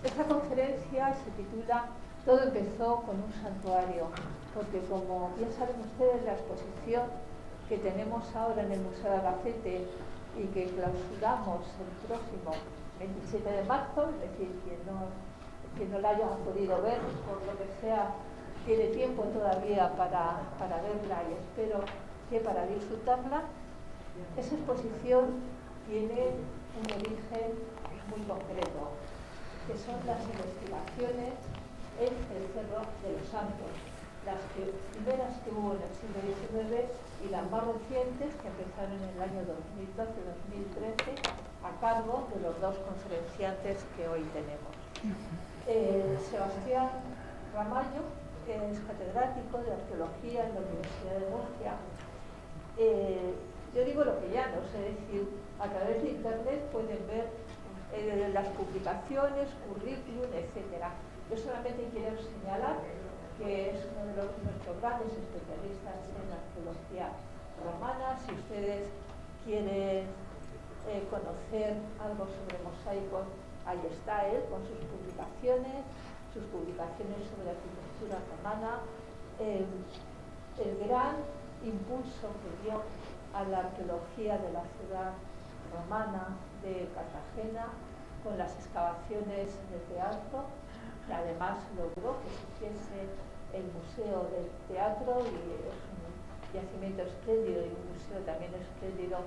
Esta conferencia se titula Todo empezó con un santuario, porque como bien saben ustedes, la exposición que tenemos ahora en el Museo de Albacete y que clausuramos el próximo 27 de marzo, es decir, quien no la haya podido ver, por lo que sea, tiene tiempo todavía para verla y espero que para disfrutarla. Esa exposición tiene un origen muy concreto, que son las investigaciones en el Cerro de los Santos, las primeras que hubo en el siglo XIX y las más recientes que empezaron en el año 2012-2013 a cargo de los dos conferenciantes que hoy tenemos. Sebastián Ramallo, que es catedrático de arqueología en la Universidad de Murcia. Yo digo lo que ya no sé, es decir, a través de internet pueden ver las publicaciones, currículum, etc. Yo solamente quiero señalar que es uno de nuestros grandes especialistas en arqueología romana. Si ustedes quieren conocer algo sobre mosaicos, ahí está él con sus publicaciones sobre arquitectura romana, el gran impulso que dio a la arqueología de la ciudad romana de Cartagena con las excavaciones del teatro, que además logró que se hiciese el Museo del Teatro, y es un yacimiento espléndido y un museo también espléndido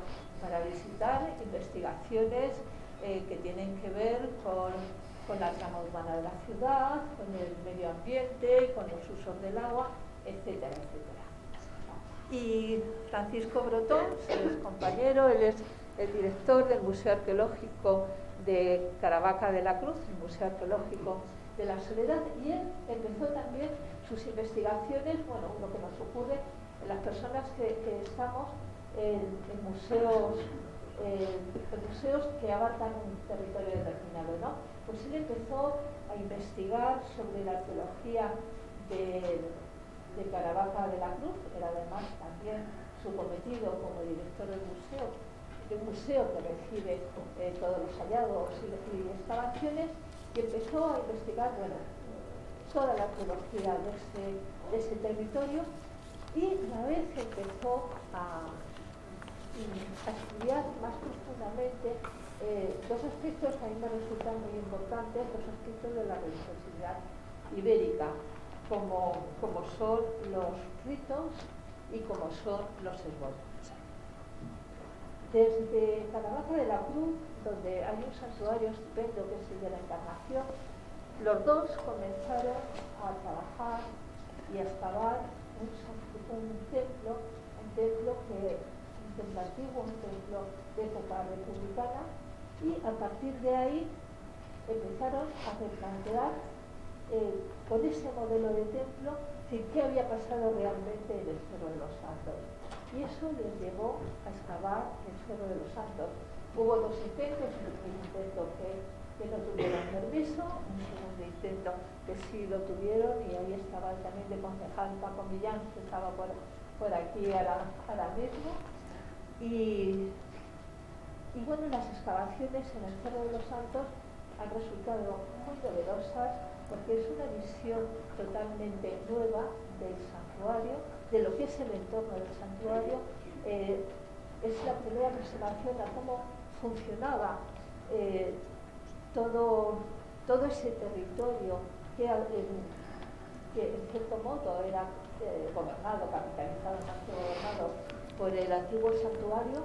para visitar. Investigaciones que tienen que ver con la trama urbana de la ciudad, con el medio ambiente, con los usos del agua, etcétera, etcétera. Y Francisco Brotón, es compañero, él es el director del Museo Arqueológico de Caravaca de la Cruz, el Museo Arqueológico de la Soledad, y él empezó también sus investigaciones, bueno, lo que nos ocurre en las personas que estamos en museos que abarcan un territorio determinado, ¿no? Pues él empezó a investigar sobre la arqueología de Caravaca de la Cruz, era además también su cometido como director del museo, de un museo que recibe todos los hallazgos y excavaciones, y empezó a investigar, bueno, toda la arqueología de ese territorio, y una vez empezó a estudiar más profundamente dos aspectos que a mí me resultan muy importantes, dos aspectos de la religiosidad ibérica, como son los ritos y como son los esbozos. Desde Caravaca de la Cruz, donde hay un santuario estupendo que es el de la Encarnación, los dos comenzaron a trabajar y a excavar un templo antiguo, un templo de época republicana, y a partir de ahí empezaron a replantear con ese modelo de templo qué había pasado realmente en el Cerro de los Santos. Y eso les llevó a excavar el Cerro de los Santos. Hubo dos intentos, el primer intento que no tuvieron permiso, un segundo intento que sí lo tuvieron, y ahí estaba también de concejal Paco Millán, que estaba por aquí ahora mismo. Y bueno, las excavaciones en el Cerro de los Santos han resultado muy novedosas, porque es una visión totalmente nueva del santuario, de lo que es el entorno del santuario. Es la primera aproximación a cómo funcionaba todo ese territorio que en cierto modo era gobernado, capitalizado, más que gobernado por el antiguo santuario,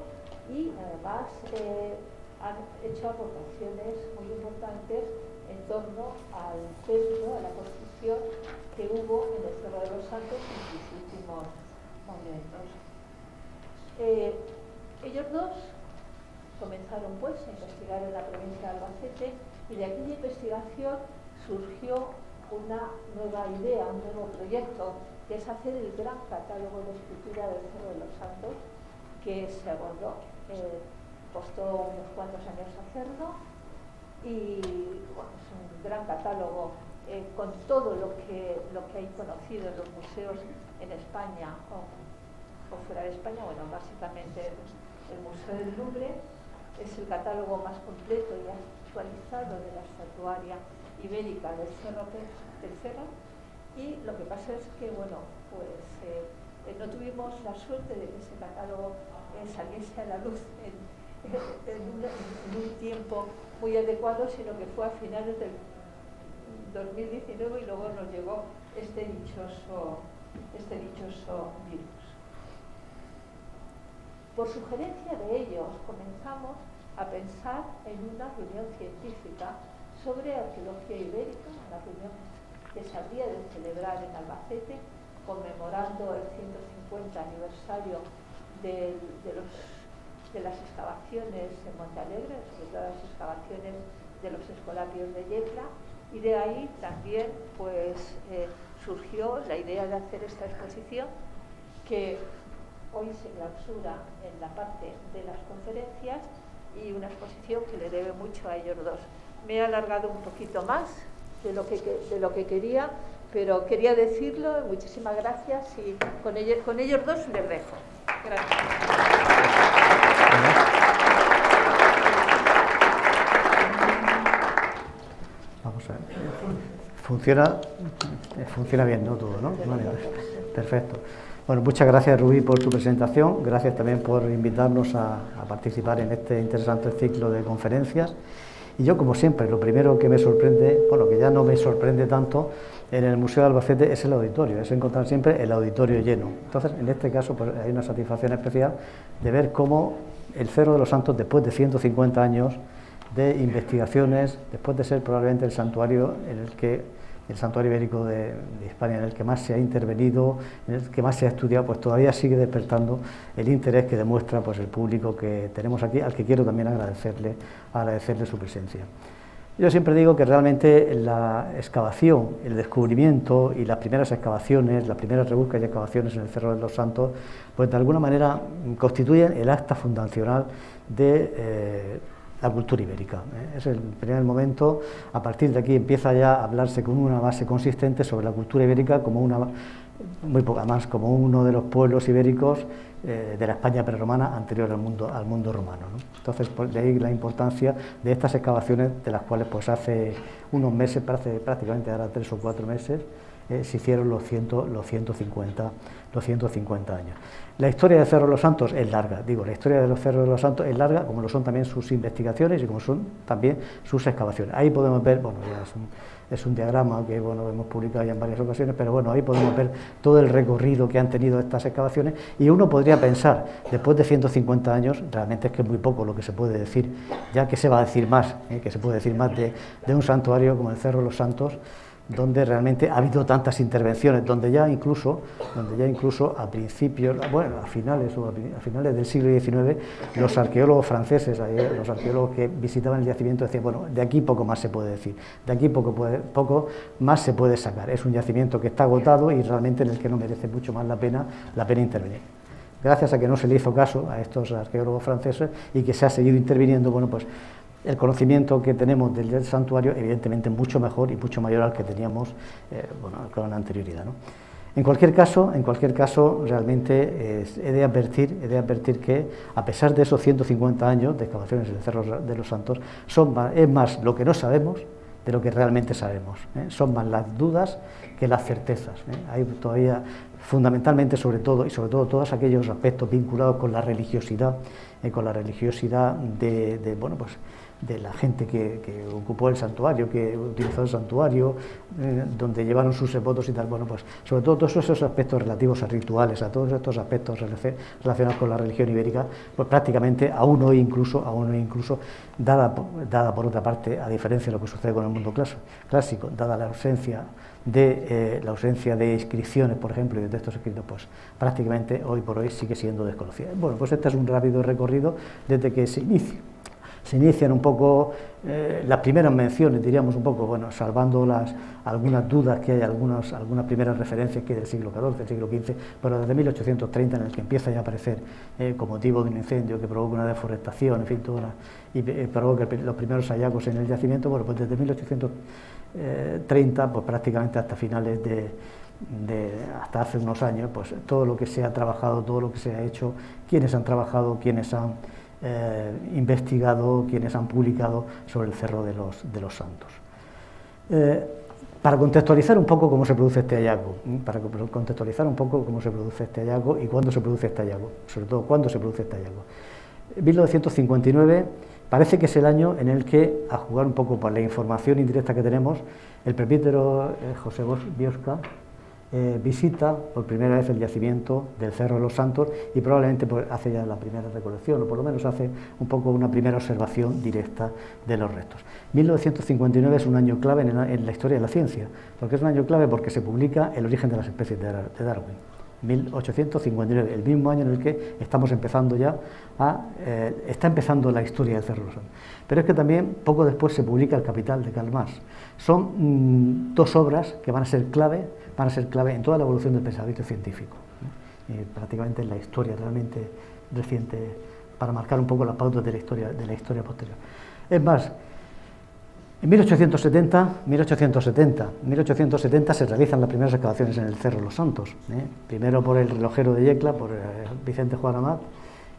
y además han hecho aportaciones muy importantes en torno al templo, a la construcción que hubo en el Cerro de los Santos en sus últimos momentos. Ellos dos comenzaron pues a investigar en la provincia de Albacete, y de aquella investigación surgió una nueva idea, un nuevo proyecto, que es hacer el gran catálogo de escultura del Cerro de los Santos, que se abordó. Costó unos cuantos años hacerlo, y bueno, es un gran catálogo con todo lo que hay conocido en los museos en España o fuera de España. Bueno, básicamente el Museo del Louvre es el catálogo más completo y actualizado de la estatuaria ibérica del cerro, y lo que pasa es que, bueno, pues no tuvimos la suerte de que ese catálogo saliese a la luz en un tiempo muy adecuado, sino que fue a finales del 2019 y luego nos llegó este dichoso virus. Por sugerencia de ellos comenzamos a pensar en una reunión científica sobre arqueología ibérica, una reunión que se habría de celebrar en Albacete, conmemorando el 150 aniversario de las excavaciones en Monte Alegre, sobre todo las excavaciones de los escolapios de Yecla, y de ahí también pues, surgió la idea de hacer esta exposición que hoy se clausura en la parte de las conferencias, y una exposición que le debe mucho a ellos dos. Me he alargado un poquito más de lo que quería, pero quería decirlo. Muchísimas gracias, y con ellos dos les dejo. Gracias. Vamos a ver. Funciona bien, ¿no? Todo, ¿no? Vale. Perfecto. Bueno, muchas gracias, Rubí, por tu presentación. Gracias también por invitarnos a participar en este interesante ciclo de conferencias. Y yo, como siempre, lo primero que me sorprende, bueno, que ya no me sorprende tanto en el Museo de Albacete, es el auditorio, es encontrar siempre el auditorio lleno. Entonces, en este caso, pues, hay una satisfacción especial de ver cómo el Cerro de los Santos, después de 150 años de investigaciones, después de ser probablemente el santuario ibérico de Hispania, en el que más se ha intervenido, en el que más se ha estudiado, pues todavía sigue despertando el interés que demuestra pues el público que tenemos aquí, al que quiero también agradecerle su presencia. Yo siempre digo que realmente la excavación, el descubrimiento y las primeras excavaciones, las primeras rebuscas y excavaciones en el Cerro de los Santos, pues de alguna manera constituyen el acta fundacional de la cultura ibérica. Es el primer momento. A partir de aquí empieza ya a hablarse con una base consistente sobre la cultura ibérica como muy poca más, como uno de los pueblos ibéricos de la España prerromana anterior al mundo romano, ¿no? Entonces, de ahí la importancia de estas excavaciones, de las cuales pues hace unos meses, prácticamente ahora 3 o 4 meses, se hicieron los 150 años. La historia de Cerro de los Santos es larga, la historia de los Cerros de los Santos es larga, como lo son también sus investigaciones y como son también sus excavaciones. Ahí podemos ver, bueno, ya es un diagrama que hemos publicado ya en varias ocasiones, pero bueno, ahí podemos ver todo el recorrido que han tenido estas excavaciones, y uno podría pensar, después de 150 años, realmente es que es muy poco lo que se puede decir, ya que se va a decir más, que se puede decir más de un santuario como el Cerro de los Santos, donde realmente ha habido tantas intervenciones, donde ya incluso a principios, bueno, a finales del siglo XIX, los arqueólogos franceses, los arqueólogos que visitaban el yacimiento decían, bueno, de aquí poco más se puede decir, de aquí poco más se puede sacar. Es un yacimiento que está agotado y realmente en el que no merece mucho más la pena intervenir. Gracias a que no se le hizo caso a estos arqueólogos franceses y que se ha seguido interviniendo, bueno, pues el conocimiento que tenemos del santuario, evidentemente, mucho mejor y mucho mayor al que teníamos con anterioridad, ¿no? En cualquier caso, realmente he de advertir que, a pesar de esos 150 años de excavaciones en el Cerro de los Santos, es más lo que no sabemos de lo que realmente sabemos, ¿eh? Son más las dudas que las certezas, ¿eh? Hay todavía, fundamentalmente, sobre todo todos aquellos aspectos vinculados con la religiosidad, de la gente que ocupó el santuario, que utilizó el santuario, donde llevaron sus votos y tal. Bueno, pues sobre todo todos esos aspectos relativos a rituales, a todos estos aspectos relacionados con la religión ibérica, pues prácticamente aún hoy incluso, dada por otra parte, a diferencia de lo que sucede con el mundo clásico, dada la ausencia de inscripciones, por ejemplo, y de textos escritos, pues prácticamente hoy por hoy sigue siendo desconocida. Bueno, pues este es un rápido recorrido desde que se inician un poco las primeras menciones, diríamos un poco, bueno, salvando algunas dudas que hay, algunas primeras referencias que hay del siglo XIV, del siglo XV, pero desde 1830, en el que empieza ya a aparecer con motivo de un incendio que provoca una deforestación, en fin, y provoca los primeros hallazgos en el yacimiento. Bueno, pues desde 1830, pues prácticamente hasta finales hasta hace unos años, pues todo lo que se ha trabajado, todo lo que se ha hecho, quienes han trabajado, quienes han investigado, quienes han publicado sobre el Cerro de los Santos. Para contextualizar un poco cómo se produce este hallazgo, y cuándo se produce este hallazgo, sobre todo cuándo se produce este hallazgo. 1959 parece que es el año en el que, a jugar un poco por la información indirecta que tenemos, el presbítero José Biosca visita por primera vez el yacimiento del Cerro de los Santos y probablemente pues, hace ya la primera recolección, o por lo menos hace un poco una primera observación directa de los restos. 1959 es un año clave en la historia de la ciencia, porque es un año clave porque se publica El origen de las especies de Darwin. 1859, el mismo año en el que estamos empezando ya está empezando la historia del Cerro de los Santos. Pero es que también poco después se publica El Capital de Karl Marx. Son dos obras que van a ser clave en toda la evolución del pensamiento científico, prácticamente en la historia realmente reciente, para marcar un poco las pautas de la historia posterior. Es más, en 1870 se realizan las primeras excavaciones en el Cerro de los Santos, primero por el relojero de Yecla, por Vicente Juan Amat,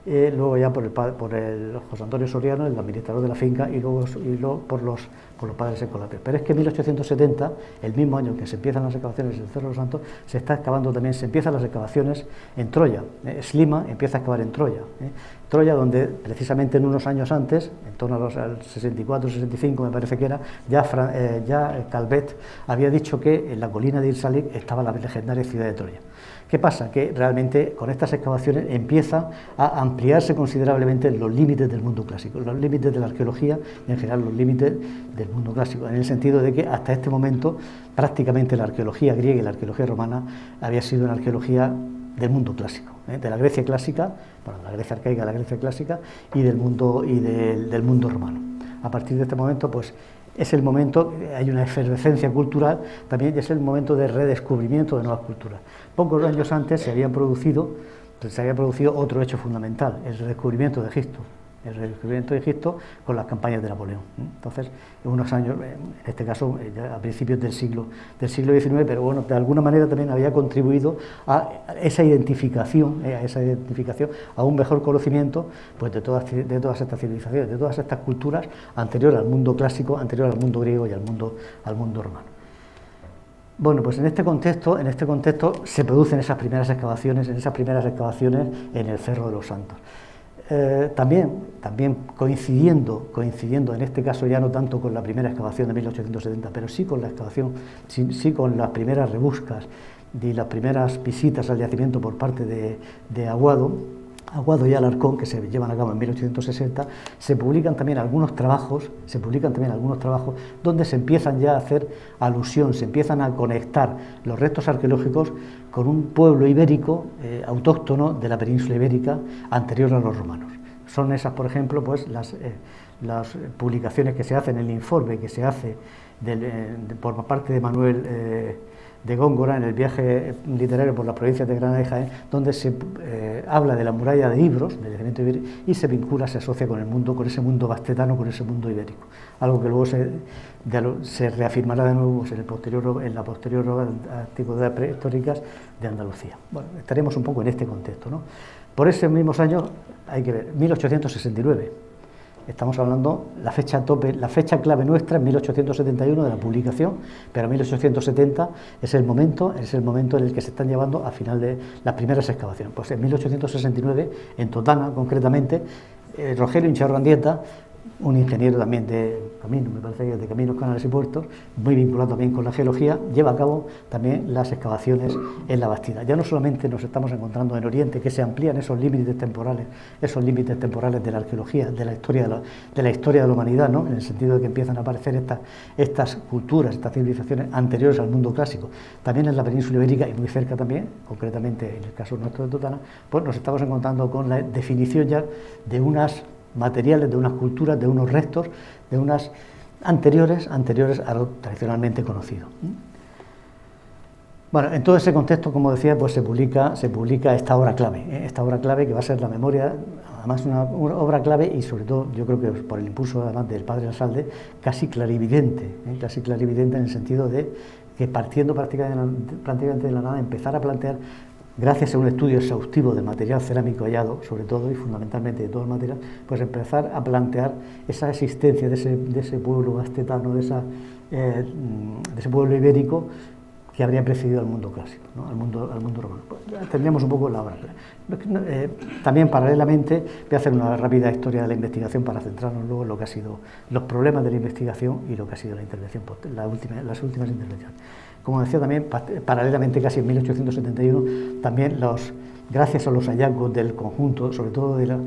luego ya por el José Antonio Soriano, el administrador de la finca, y luego por los padres Escolapios. Pero es que en 1870, el mismo año que se empiezan las excavaciones en el Cerro de los Santos, se empiezan las excavaciones en Troya. Slima empieza a excavar en Troya. Troya, donde precisamente en unos años antes, en torno al 64-65 me parece que era, ya Calvet había dicho que en la colina de Irsalik estaba la legendaria ciudad de Troya. ¿Qué pasa? Que realmente con estas excavaciones empieza a ampliarse considerablemente los límites del mundo clásico, los límites de la arqueología y en general los límites del mundo clásico, en el sentido de que hasta este momento prácticamente la arqueología griega y la arqueología romana había sido una arqueología del mundo clásico, de la Grecia clásica, bueno, la Grecia arcaica, la Grecia clásica y del mundo romano. A partir de este momento, pues es el momento, hay una efervescencia cultural también, y es el momento de redescubrimiento de nuevas culturas. Pocos años antes se había producido otro hecho fundamental, el redescubrimiento de Egipto con las campañas de Napoleón. Entonces, unos años, en este caso ya a principios del siglo XIX, pero bueno, de alguna manera también había contribuido a esa identificación, a un mejor conocimiento pues, de todas estas civilizaciones, de todas estas culturas anterior al mundo clásico, anterior al mundo griego y al mundo romano. Bueno, pues en este contexto se producen esas primeras excavaciones en el Cerro de los Santos. También coincidiendo en este caso ya no tanto con la primera excavación de 1870, pero sí con la excavación, sí con las primeras rebuscas y las primeras visitas al yacimiento por parte de Aguado y Alarcón, que se llevan a cabo en 1860, se publican también algunos trabajos donde se empiezan ya a hacer alusión, se empiezan a conectar los restos arqueológicos con un pueblo ibérico autóctono de la península ibérica anterior a los romanos. Son esas, por ejemplo, pues las publicaciones que se hacen, el informe que se hace por parte de Manuel de Góngora en el viaje literario por las provincias de Granada y Jaén, donde se habla de la muralla de Ibros, del elemento ibérico, y se asocia con ese mundo bastetano, con ese mundo ibérico, algo que luego se reafirmará de nuevo en la posterior antigüedad prehistóricas de Andalucía. Bueno, estaremos un poco en este contexto, ¿no? Por esos mismos años, hay que ver, 1869. Estamos hablando, la fecha clave nuestra es 1871 de la publicación, pero 1870 es el momento en el que se están llevando a final de las primeras excavaciones. Pues en 1869, en Totana concretamente, Rogelio Incharro Andieta, un ingeniero también de caminos, me parece que de caminos, canales y puertos, muy vinculado también con la geología, lleva a cabo también las excavaciones en la Bastida. Ya no solamente nos estamos encontrando en Oriente, que se amplían esos límites temporales de la arqueología, de la historia de la humanidad, ¿no? En el sentido de que empiezan a aparecer estas culturas, estas civilizaciones anteriores al mundo clásico, también en la península ibérica y muy cerca también, concretamente en el caso nuestro de Totana, pues nos estamos encontrando con la definición ya de unas materiales, de unas culturas, de unos restos, de unas anteriores a lo tradicionalmente conocido. Bueno, en todo ese contexto, como decía, pues se publica esta obra clave que va a ser la memoria, además una obra clave y sobre todo yo creo que por el impulso además del padre Lasalde, casi clarividente en el sentido de que partiendo prácticamente de la nada empezar a plantear gracias a un estudio exhaustivo del material cerámico hallado, sobre todo y fundamentalmente de todo el material, pues empezar a plantear esa existencia de ese pueblo astetano, de ese pueblo ibérico que habría precedido al mundo clásico, ¿no? al mundo romano. Pues tendríamos un poco la obra. También paralelamente voy a hacer una rápida historia de la investigación para centrarnos luego en lo que ha sido los problemas de la investigación y lo que ha sido la intervención, las últimas intervenciones. Como decía también, paralelamente casi en 1871, también gracias a los hallazgos del conjunto, sobre todo de las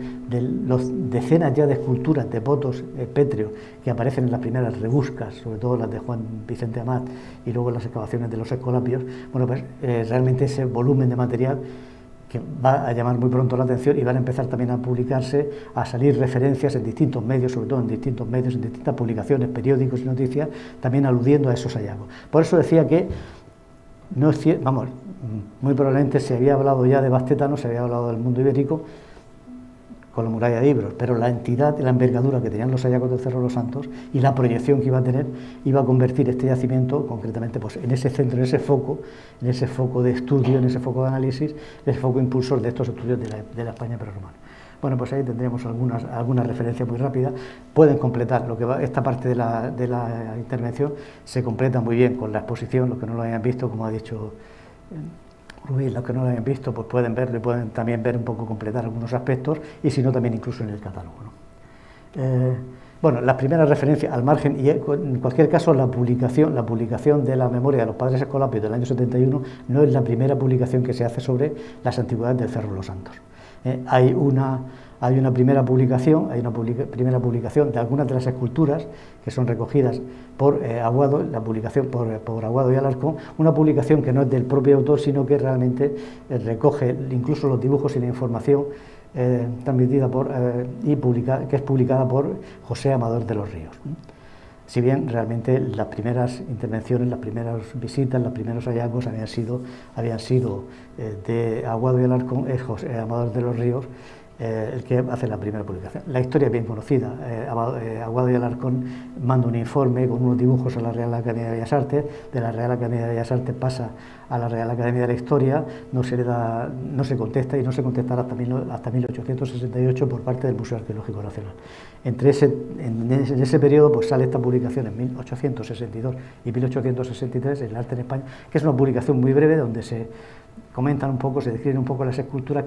decenas ya de esculturas de votos pétreos que aparecen en las primeras rebuscas, sobre todo las de Juan Vicente Amat y luego las excavaciones de los Escolapios, bueno, pues realmente ese volumen de material que va a llamar muy pronto la atención y van a empezar también a publicarse, a salir referencias en distintos medios, sobre todo en distintos medios, en distintas publicaciones, periódicos y noticias, también aludiendo a esos hallazgos. Por eso decía que no es cierto, vamos, muy probablemente se había hablado ya de Bastetano, se había hablado del mundo ibérico con la muralla de Ibros, pero la entidad, la envergadura que tenían los hallazgos del Cerro de los Santos y la proyección que iba a tener, iba a convertir este yacimiento concretamente pues, en ese centro, en ese foco de estudio, en ese foco de análisis, en ese foco impulsor de estos estudios de la España prerromana. Bueno, pues ahí tendríamos algunas referencias muy rápidas. Pueden completar esta parte de la intervención, se completa muy bien con la exposición, los que no lo hayan visto, como ha dicho Rubí, los que no lo hayan visto, pues pueden verlo y pueden también ver un poco, completar algunos aspectos, y si no, también incluso en el catálogo, ¿no? Bueno, las primeras referencias al margen, y en cualquier caso la publicación de la memoria de los padres Escolapios del año 71 no es la primera publicación que se hace sobre las antigüedades del Cerro de los Santos. Hay una primera publicación, de algunas de las esculturas que son recogidas por Aguado, la publicación por Aguado y Alarcón, una publicación que no es del propio autor, sino que realmente recoge incluso los dibujos y la información transmitida que es publicada por José Amador de los Ríos. Si bien realmente las primeras intervenciones, las primeras visitas, los primeros hallazgos habían sido de Aguado y Alarcón, es José Amador de los Ríos el que hace la primera publicación. La historia es bien conocida. Aguado y Alarcón manda un informe con unos dibujos a la Real Academia de Bellas Artes, de la Real Academia de Bellas Artes pasa a la Real Academia de la Historia, no se contesta y no se contestará hasta 1868 por parte del Museo Arqueológico Nacional. En ese periodo pues sale esta publicación en 1862 y 1863, El arte en España, que es una publicación muy breve donde se comentan un poco, se describen un poco las esculturas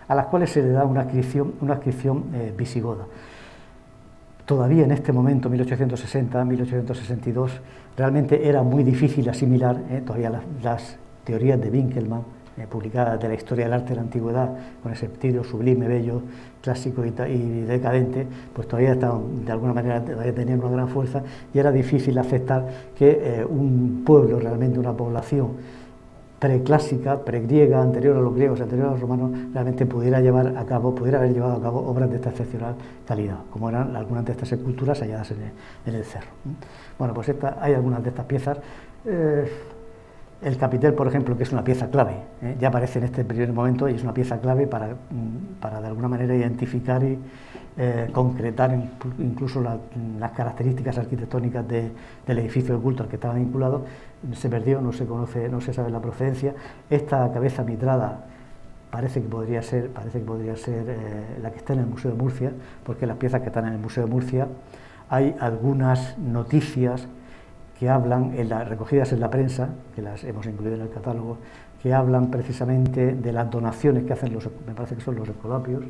a las cuales se le da una adscripción visigoda. Todavía en este momento, 1860, 1862, realmente era muy difícil asimilar todavía las teorías de Winkelmann, publicadas de la historia del arte de la antigüedad, con ese estilo sublime, bello, clásico y decadente, pues todavía estaban, de alguna manera, todavía tenían una gran fuerza, y era difícil aceptar que un pueblo, realmente una población preclásica, pregriega, anterior a los griegos, anterior a los romanos, realmente pudiera haber llevado a cabo obras de esta excepcional calidad, como eran algunas de estas esculturas halladas en el cerro. Bueno, pues hay algunas de estas piezas. El capitel, por ejemplo, que es una pieza clave, ya aparece en este primer momento y es una pieza clave para de alguna manera identificar y concretar incluso las características arquitectónicas del edificio de culto al que estaba vinculado. Se perdió, no se conoce, no se sabe la procedencia. Esta cabeza mitrada parece que podría ser la que está en el Museo de Murcia, porque las piezas que están en el Museo de Murcia hay algunas noticias que hablan, recogidas en la prensa, que las hemos incluido en el catálogo, que hablan precisamente de las donaciones que hacen me parece que son los Escolapios,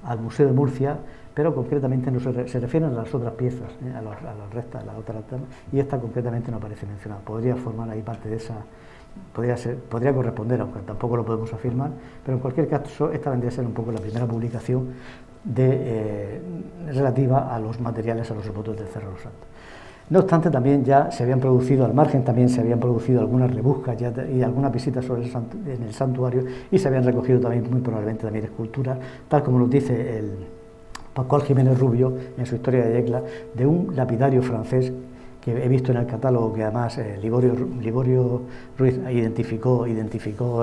al Museo de Murcia, pero concretamente no se refieren a las otras piezas, a las restas, a las otras, y esta concretamente no aparece mencionada. Podría formar ahí parte de esa, podría corresponder, aunque tampoco lo podemos afirmar, pero en cualquier caso esta vendría a ser un poco la primera publicación relativa a los materiales, a los votos del Cerro de los Santos. No obstante, también ya se habían producido, al margen también se habían producido algunas rebuscas y algunas visitas en el santuario, y se habían recogido también, muy probablemente, también esculturas, tal como nos dice el Pascual Jiménez Rubio en su Historia de Yecla, de un lapidario francés que he visto en el catálogo, que además Liborio Ruiz identificó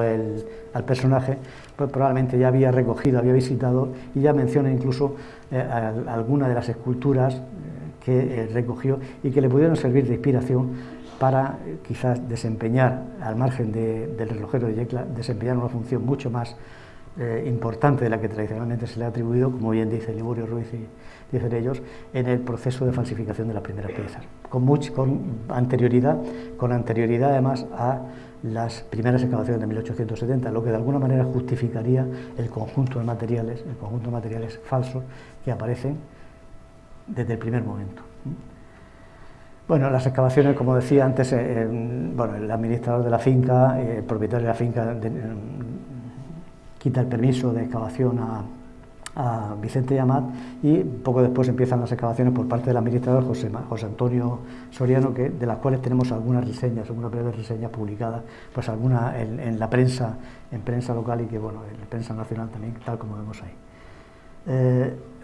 al personaje, pues probablemente ya había recogido, había visitado, y ya menciona incluso algunas de las esculturas que recogió y que le pudieron servir de inspiración para quizás desempeñar, al margen del relojero de Yecla, desempeñar una función mucho más importante de la que tradicionalmente se le ha atribuido, como bien dice Liborio Ruiz y dicen ellos, en el proceso de falsificación de las primeras piezas, con anterioridad además a las primeras excavaciones de 1870, lo que de alguna manera justificaría el conjunto de materiales falsos que aparecen desde el primer momento. Bueno, las excavaciones, como decía antes, el administrador de la finca, el propietario de la finca, quita el permiso de excavación a Vicente Llamat, y poco después empiezan las excavaciones por parte del administrador José Antonio Soriano, de las cuales tenemos algunas breves reseñas publicadas, pues algunas en la prensa, en prensa local, y que bueno, en prensa nacional también, tal como vemos ahí.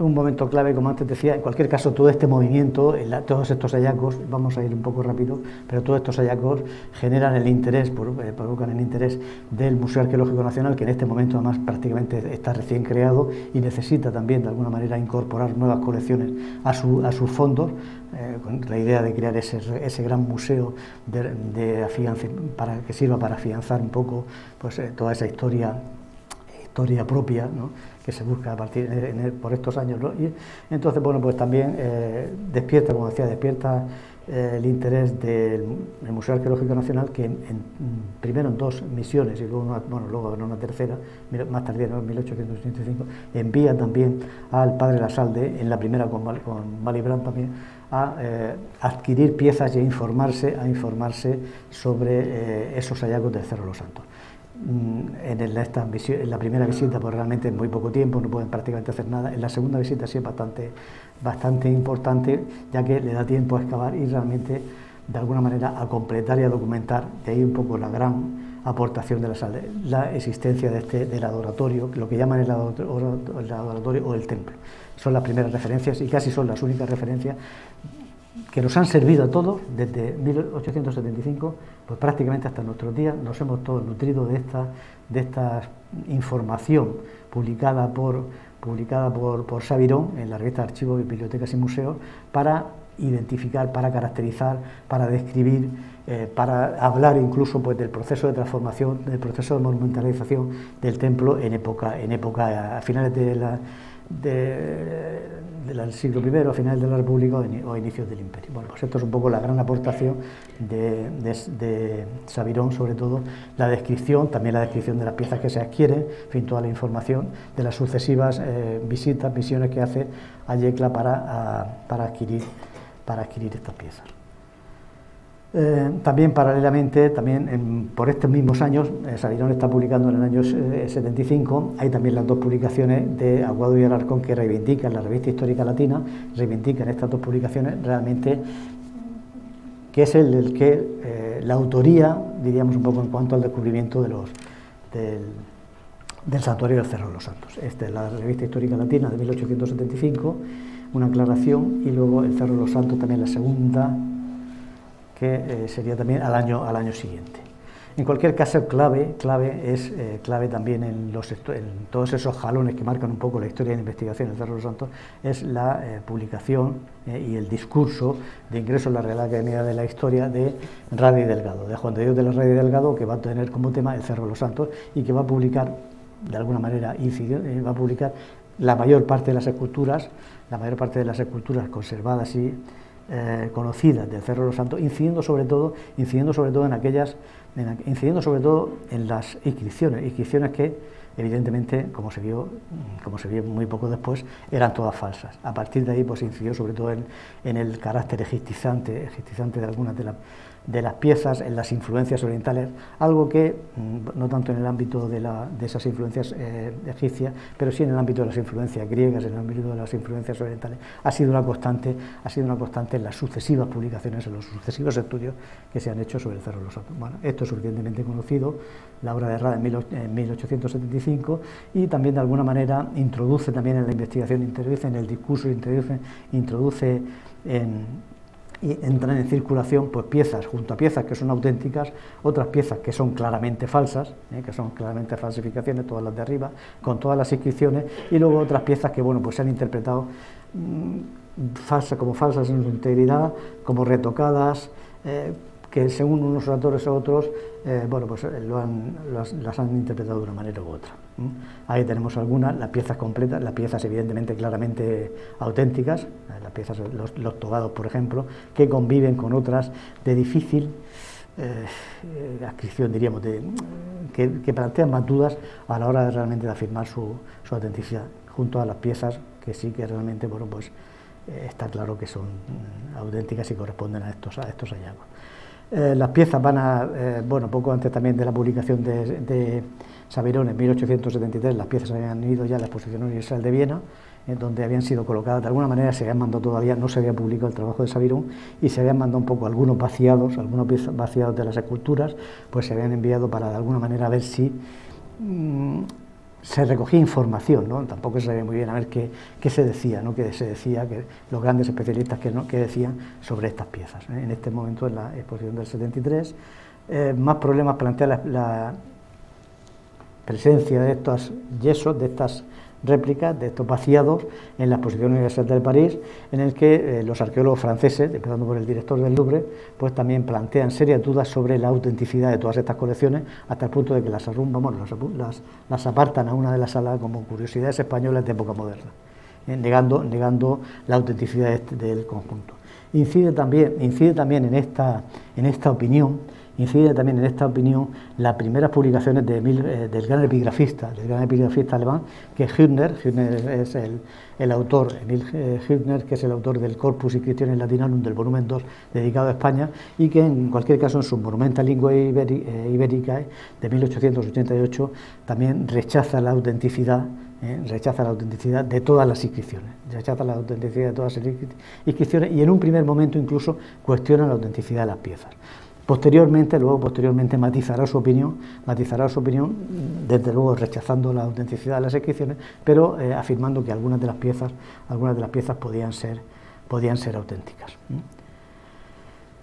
Un momento clave, como antes decía. En cualquier caso, todo este movimiento, todos estos hallazgos, vamos a ir un poco rápido, pero todos estos hallazgos generan el interés, provocan el interés del Museo Arqueológico Nacional, que en este momento además prácticamente está recién creado y necesita también de alguna manera incorporar nuevas colecciones a sus fondos, con la idea de crear ese gran museo para que sirva para afianzar un poco pues, toda esa historia propia, ¿no?, que se busca a partir por estos años, ¿no? Y entonces, bueno, pues también despierta el interés del Museo Arqueológico Nacional, que primero en 2 misiones y luego en una tercera, más tarde, en 1885, envía también al padre Lasalde, en la primera con Malibran también, a adquirir piezas y a informarse sobre esos hallazgos del Cerro Los Santos. En la primera visita pues realmente en muy poco tiempo, no pueden prácticamente hacer nada. En la segunda visita sí es bastante importante, ya que le da tiempo a excavar y realmente de alguna manera a completar y a documentar, de ahí un poco la gran aportación de la existencia del adoratorio, lo que llaman el adoratorio o el templo. Son las primeras referencias y casi son las únicas referencias que nos han servido a todos desde 1875, pues prácticamente hasta nuestros días. Nos hemos todos nutrido de esta información publicada por Sabirón en la revista Archivos, Bibliotecas y Museos, para identificar, para caracterizar, para describir, para hablar incluso pues, del proceso de transformación, del proceso de monumentalización del templo en época a finales del siglo I, a finales de la República o a inicios del Imperio. Bueno, pues esto es un poco la gran aportación de Sabirón, sobre todo también la descripción de las piezas que se adquieren, en fin, toda la información de las sucesivas misiones que hace a Yecla para adquirir estas piezas. También paralelamente, por estos mismos años, Sabirón está publicando en el año 75, hay también las 2 publicaciones de Aguado y Alarcón que reivindican, la Revista Histórica Latina, reivindican estas 2 publicaciones realmente, que es la autoría, diríamos un poco en cuanto al descubrimiento del santuario del Cerro de los Santos. Esta es la Revista Histórica Latina de 1875, una aclaración, y luego el Cerro de los Santos también la segunda, que sería también al año siguiente. En cualquier caso, clave también en todos esos jalones que marcan un poco la historia de la investigación del Cerro de los Santos, es la publicación y el discurso de ingreso en la Real Academia de la Historia de Radi Delgado, de Juan de Dios de la Radi Delgado, que va a tener como tema el Cerro de los Santos y que va a publicar, de alguna manera, la mayor parte de las esculturas conservadas y conocidas del Cerro de los Santos, incidiendo sobre todo en las inscripciones que evidentemente, como se vio muy poco después, eran todas falsas. A partir de ahí pues incidió sobre todo en el carácter egiptizante de algunas de las piezas, en las influencias orientales, algo que no tanto en el ámbito de esas influencias egipcias, pero sí en el ámbito de las influencias griegas, en el ámbito de las influencias orientales, ha sido una constante en las sucesivas publicaciones, en los sucesivos estudios que se han hecho sobre el Cerro de los Santos. Bueno, esto es suficientemente conocido, la obra de Rada en 1875, y también de alguna manera introduce también en la investigación, introduce en el discurso, introduce y entran en circulación pues piezas, junto a piezas que son auténticas, otras piezas que son claramente falsas, que son claramente falsificaciones, todas las de arriba, con todas las inscripciones, y luego otras piezas que bueno, pues se han interpretado como falsas en su integridad, como retocadas, que según unos autores u otros, las han interpretado de una manera u otra. Ahí tenemos algunas, las piezas completas, las piezas evidentemente claramente auténticas, las piezas, los togados, por ejemplo, que conviven con otras de difícil adscripción, diríamos, que plantean más dudas a la hora de realmente de afirmar su autenticidad, junto a las piezas que sí que realmente, está claro que son auténticas y corresponden a estos hallazgos. Las piezas van a, poco antes también de la publicación de Sabirón en 1873, las piezas habían ido ya a la Exposición Universal de Viena, donde habían sido colocadas, de alguna manera se habían mandado todavía, no se había publicado el trabajo de Sabirón, y se habían mandado un poco algunos vaciados de las esculturas, pues se habían enviado para de alguna manera ver si se recogía información, ¿no? Tampoco se sabía muy bien a ver qué se decía, ¿no? Que se decía, que los grandes especialistas que decían sobre estas piezas, En este momento, en la exposición del 73, más problemas plantea la presencia de estos yesos, de estas réplicas, de estos vaciados, en la Exposición Universal de París, en el que los arqueólogos franceses, empezando por el director del Louvre, pues también plantean serias dudas sobre la autenticidad de todas estas colecciones, hasta el punto de que las apartan a una de las salas como curiosidades españolas de época moderna, negando la autenticidad del conjunto. Incide también en esta opinión las primeras publicaciones del gran epigrafista alemán, que es Hübner es el autor, Emil Hübner, que es el autor del Corpus Inscriptiones Latinarum, del volumen 2 dedicado a España, y que en cualquier caso en su Monumenta Linguae Ibericae de 1888 también rechaza la autenticidad de todas las inscripciones, y en un primer momento incluso cuestiona la autenticidad de las piezas. Posteriormente matizará su opinión, desde luego rechazando la autenticidad de las inscripciones, pero afirmando que algunas de las piezas podían ser auténticas.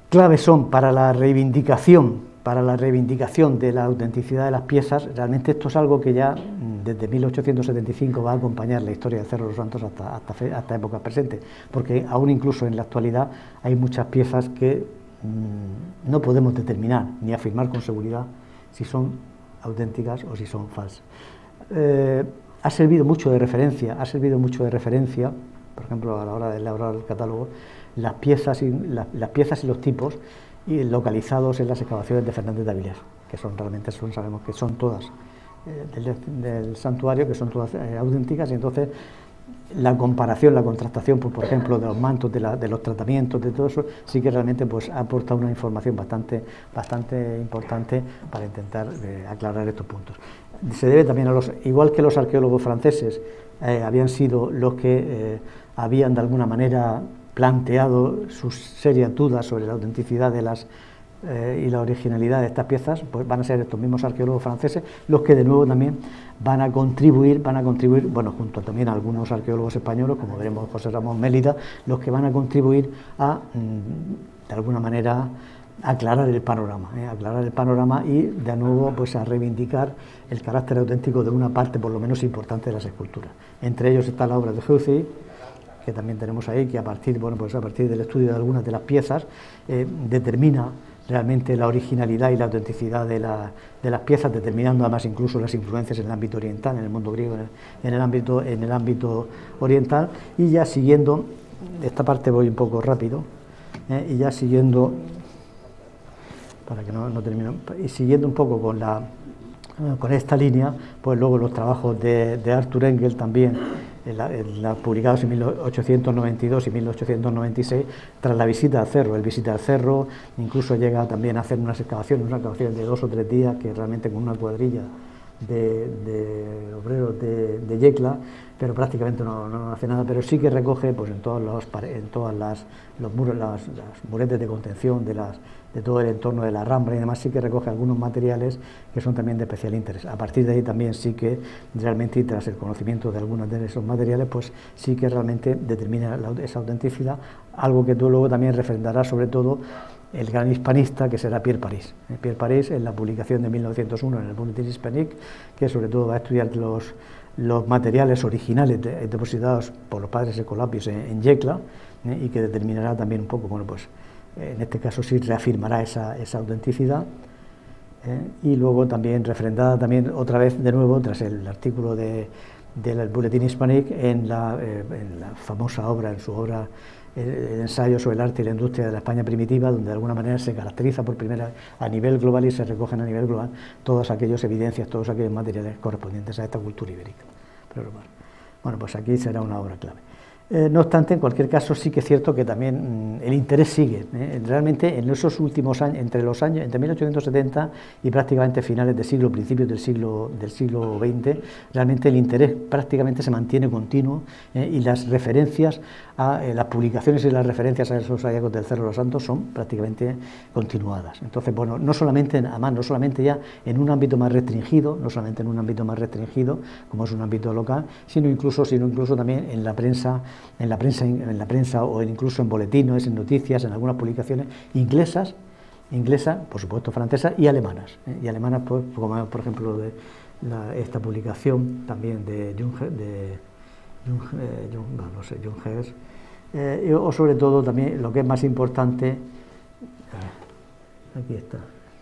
Claves son para la reivindicación de la autenticidad de las piezas. Realmente esto es algo que ya desde 1875 va a acompañar la historia del Cerro de los Santos hasta épocas presentes, porque aún incluso en la actualidad hay muchas piezas que no podemos determinar ni afirmar con seguridad si son auténticas o si son falsas. Ha servido mucho de referencia, por ejemplo, a la hora de elaborar el catálogo, las piezas y los tipos localizados en las excavaciones de Fernández de Avilés, que sabemos que son todas del santuario, que son todas auténticas, y entonces la comparación, la contrastación, pues, por ejemplo, de los mantos, de los tratamientos, de todo eso, sí que realmente pues aporta una información bastante importante para intentar aclarar estos puntos. Se debe también igual que los arqueólogos franceses habían sido los que habían de alguna manera planteado sus serias dudas sobre la autenticidad y la originalidad de estas piezas, pues van a ser estos mismos arqueólogos franceses los que de nuevo también van a contribuir, junto también a algunos arqueólogos españoles, como veremos José Ramón Mélida, los que van a contribuir a, de alguna manera, aclarar el panorama y de nuevo pues a reivindicar el carácter auténtico de una parte por lo menos importante de las esculturas. Entre ellos está la obra de Heusier, que también tenemos ahí, que a partir del estudio de algunas de las piezas determina realmente la originalidad y la autenticidad de las piezas, determinando además incluso las influencias en el ámbito oriental, en el mundo griego, en el ámbito oriental. Y ya siguiendo, esta parte voy un poco rápido, y ya siguiendo, para que no termine, y siguiendo un poco con esta línea, pues luego los trabajos de Arthur Engel también, publicados en 1892 y 1896, tras la visita al cerro. Él visita el cerro, incluso llega también a hacer unas excavaciones de 2 o 3 días, que realmente con una cuadrilla de obreros de Yecla, pero prácticamente no hace nada, pero sí que recoge pues en todos los muros, las muretes de contención de todo el entorno de la Rambla y demás, sí que recoge algunos materiales que son también de especial interés. A partir de ahí también sí que realmente, y tras el conocimiento de algunos de esos materiales, pues sí que realmente determina esa autenticidad, algo que luego también refrendará sobre todo el gran hispanista, que será Pierre Paris. Pierre Paris, en la publicación de 1901 en el Bulletin Hispanique, que sobre todo va a estudiar los materiales originales depositados por los padres escolapios en Yecla, y que determinará también un poco, en este caso sí reafirmará esa autenticidad. Y luego también refrendada también otra vez de nuevo tras el artículo del Bulletin Hispanique en la famosa obra, en su obra el ensayo sobre el arte y la industria de la España primitiva, donde de alguna manera se caracteriza por primera vez a nivel global y se recogen a nivel global todas aquellas evidencias, todos aquellos materiales correspondientes a esta cultura ibérica. Pero bueno, pues aquí será una obra clave. No obstante, en cualquier caso, sí que es cierto que también el interés sigue. Realmente, en esos últimos años, entre 1870 y prácticamente finales del siglo, principios del siglo XX, realmente el interés prácticamente se mantiene continuo, y las referencias las publicaciones y las referencias a esos hallazgos del Cerro de los Santos son prácticamente continuadas. Entonces, bueno, no solamente ya en un ámbito más restringido, como es un ámbito local, sino incluso también en la prensa o incluso en boletines, en noticias, en algunas publicaciones inglesas, por supuesto francesas y alemanas, pues, como por ejemplo esta publicación también de Junghers, o sobre todo también lo que es más importante, aquí está,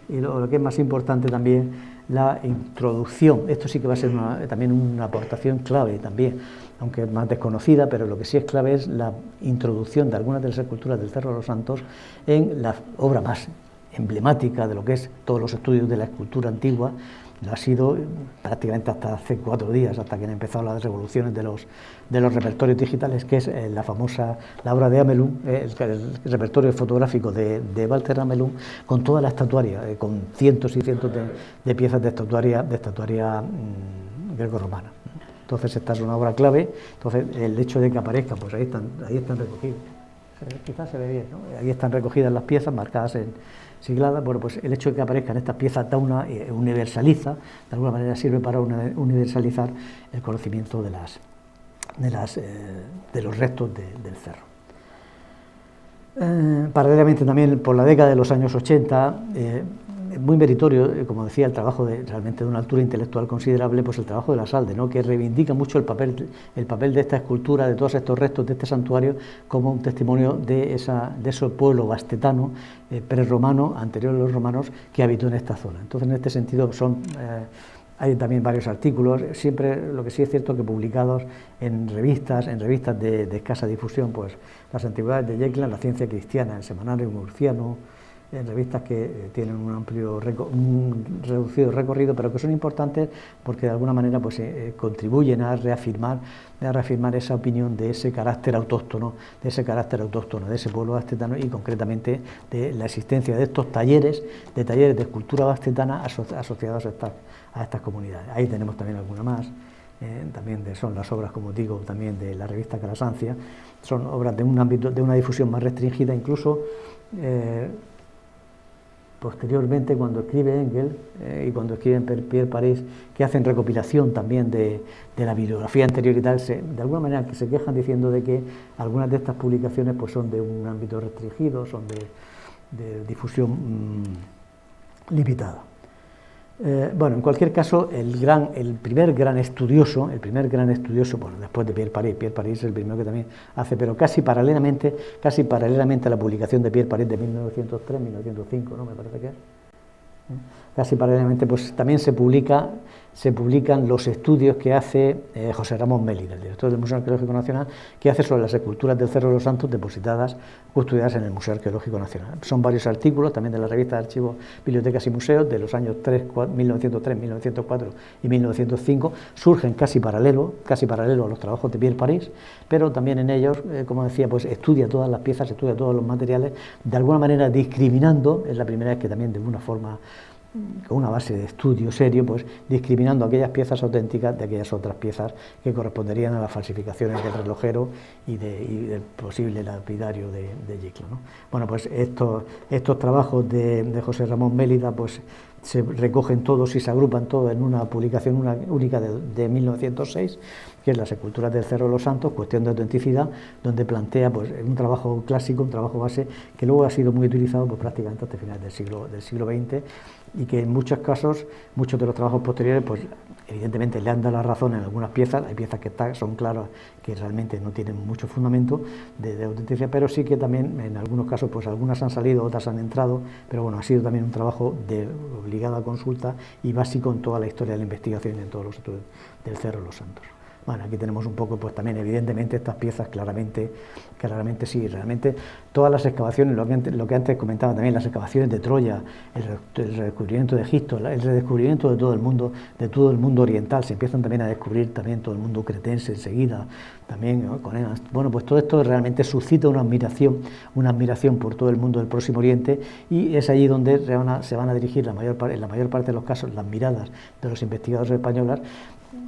y lo que es más importante también, la introducción. Esto sí que va a ser también una aportación clave también, aunque es más desconocida, pero lo que sí es clave es la introducción de algunas de las esculturas del Cerro de los Santos en la obra más emblemática de lo que es todos los estudios de la escultura antigua. Lo ha sido prácticamente hasta hace 4 días, hasta que han empezado las revoluciones de los repertorios digitales, que es la obra de Amelung, el repertorio fotográfico de Walter Amelung, con toda la estatuaria, con cientos y cientos de piezas de estatuaria grecorromana. Entonces esta es una obra clave. Entonces el hecho de que aparezca, pues ahí están recogidos. Quizás se ve bien, ¿no? Ahí están recogidas las piezas marcadas sigladas. Bueno, pues el hecho de que aparezcan estas piezas universaliza, de alguna manera sirve para universalizar el conocimiento de los restos del cerro. Paralelamente también por la década de los años 80, muy meritorio, como decía, el trabajo realmente de una altura intelectual considerable, pues el trabajo de Lasalde, ¿no?, que reivindica mucho el papel de esta escultura, de todos estos restos de este santuario, como un testimonio de ese pueblo bastetano, prerromano, anterior a los romanos, que habitó en esta zona. Entonces, en este sentido, hay también varios artículos, siempre lo que sí es cierto que publicados en revistas de escasa difusión, pues las antigüedades de Yecla, la ciencia cristiana, el semanario murciano, en revistas que tienen un reducido recorrido, pero que son importantes porque de alguna manera pues contribuyen a reafirmar esa opinión de ese carácter autóctono, de ese pueblo bastetano, y concretamente de la existencia de estos talleres de escultura bastetana asociados a estas comunidades. Ahí tenemos también alguna más. También son las obras, como digo, también de la revista Calasancia, son obras de un ámbito, de una difusión más restringida, incluso posteriormente, cuando escribe Engels y cuando escribe Pierre Paris, que hacen recopilación también de la bibliografía anterior y tal, de alguna manera que se quejan diciendo de que algunas de estas publicaciones pues son de un ámbito restringido, son de difusión limitada. Bueno, en cualquier caso, el primer gran estudioso, bueno, después de Pierre Paris es el primero que también hace, pero casi paralelamente a la publicación de Pierre Paris de 1903, 1905, ¿no? Me parece que es. Casi paralelamente, pues también se publican los estudios que hace José Ramón Mélida, el director del Museo Arqueológico Nacional, que hace sobre las esculturas del Cerro de los Santos custodiadas en el Museo Arqueológico Nacional. Son varios artículos, también de la revista de Archivos, Bibliotecas y Museos, de los años 1903, 1904 y 1905, surgen casi paralelo a los trabajos de Pierre Paris, pero también en ellos, como decía, pues estudia todas las piezas, estudia todos los materiales, de alguna manera discriminando, es la primera vez que también de una forma, con una base de estudio serio, pues discriminando aquellas piezas auténticas de aquellas otras piezas que corresponderían a las falsificaciones del relojero y del posible lapidario de Yecla, ¿no? Bueno, pues estos trabajos de José Ramón Mélida pues se recogen todos y se agrupan todos en una publicación única de 1906, que es Las esculturas del Cerro de los Santos, cuestión de autenticidad, donde plantea pues un trabajo clásico, un trabajo base, que luego ha sido muy utilizado pues, prácticamente hasta finales del siglo XX, y que en muchos casos, muchos de los trabajos posteriores, pues evidentemente le han dado la razón en algunas piezas, hay piezas que son claras, que realmente no tienen mucho fundamento de autenticidad, pero sí que también en algunos casos pues algunas han salido, otras han entrado, pero bueno, ha sido también un trabajo de obligada consulta y básico en toda la historia de la investigación y en todos los estudios del Cerro de los Santos. Bueno, aquí tenemos un poco, pues también evidentemente estas piezas claramente sí, realmente todas las excavaciones, lo que antes comentaba también, las excavaciones de Troya, el redescubrimiento de Egipto, el redescubrimiento de todo el mundo oriental, se empiezan también a descubrir también todo el mundo cretense enseguida, también, ¿no? Bueno, pues todo esto realmente suscita una admiración por todo el mundo del Próximo Oriente, y es allí donde se van a dirigir en la mayor parte de los casos las miradas de los investigadores españoles,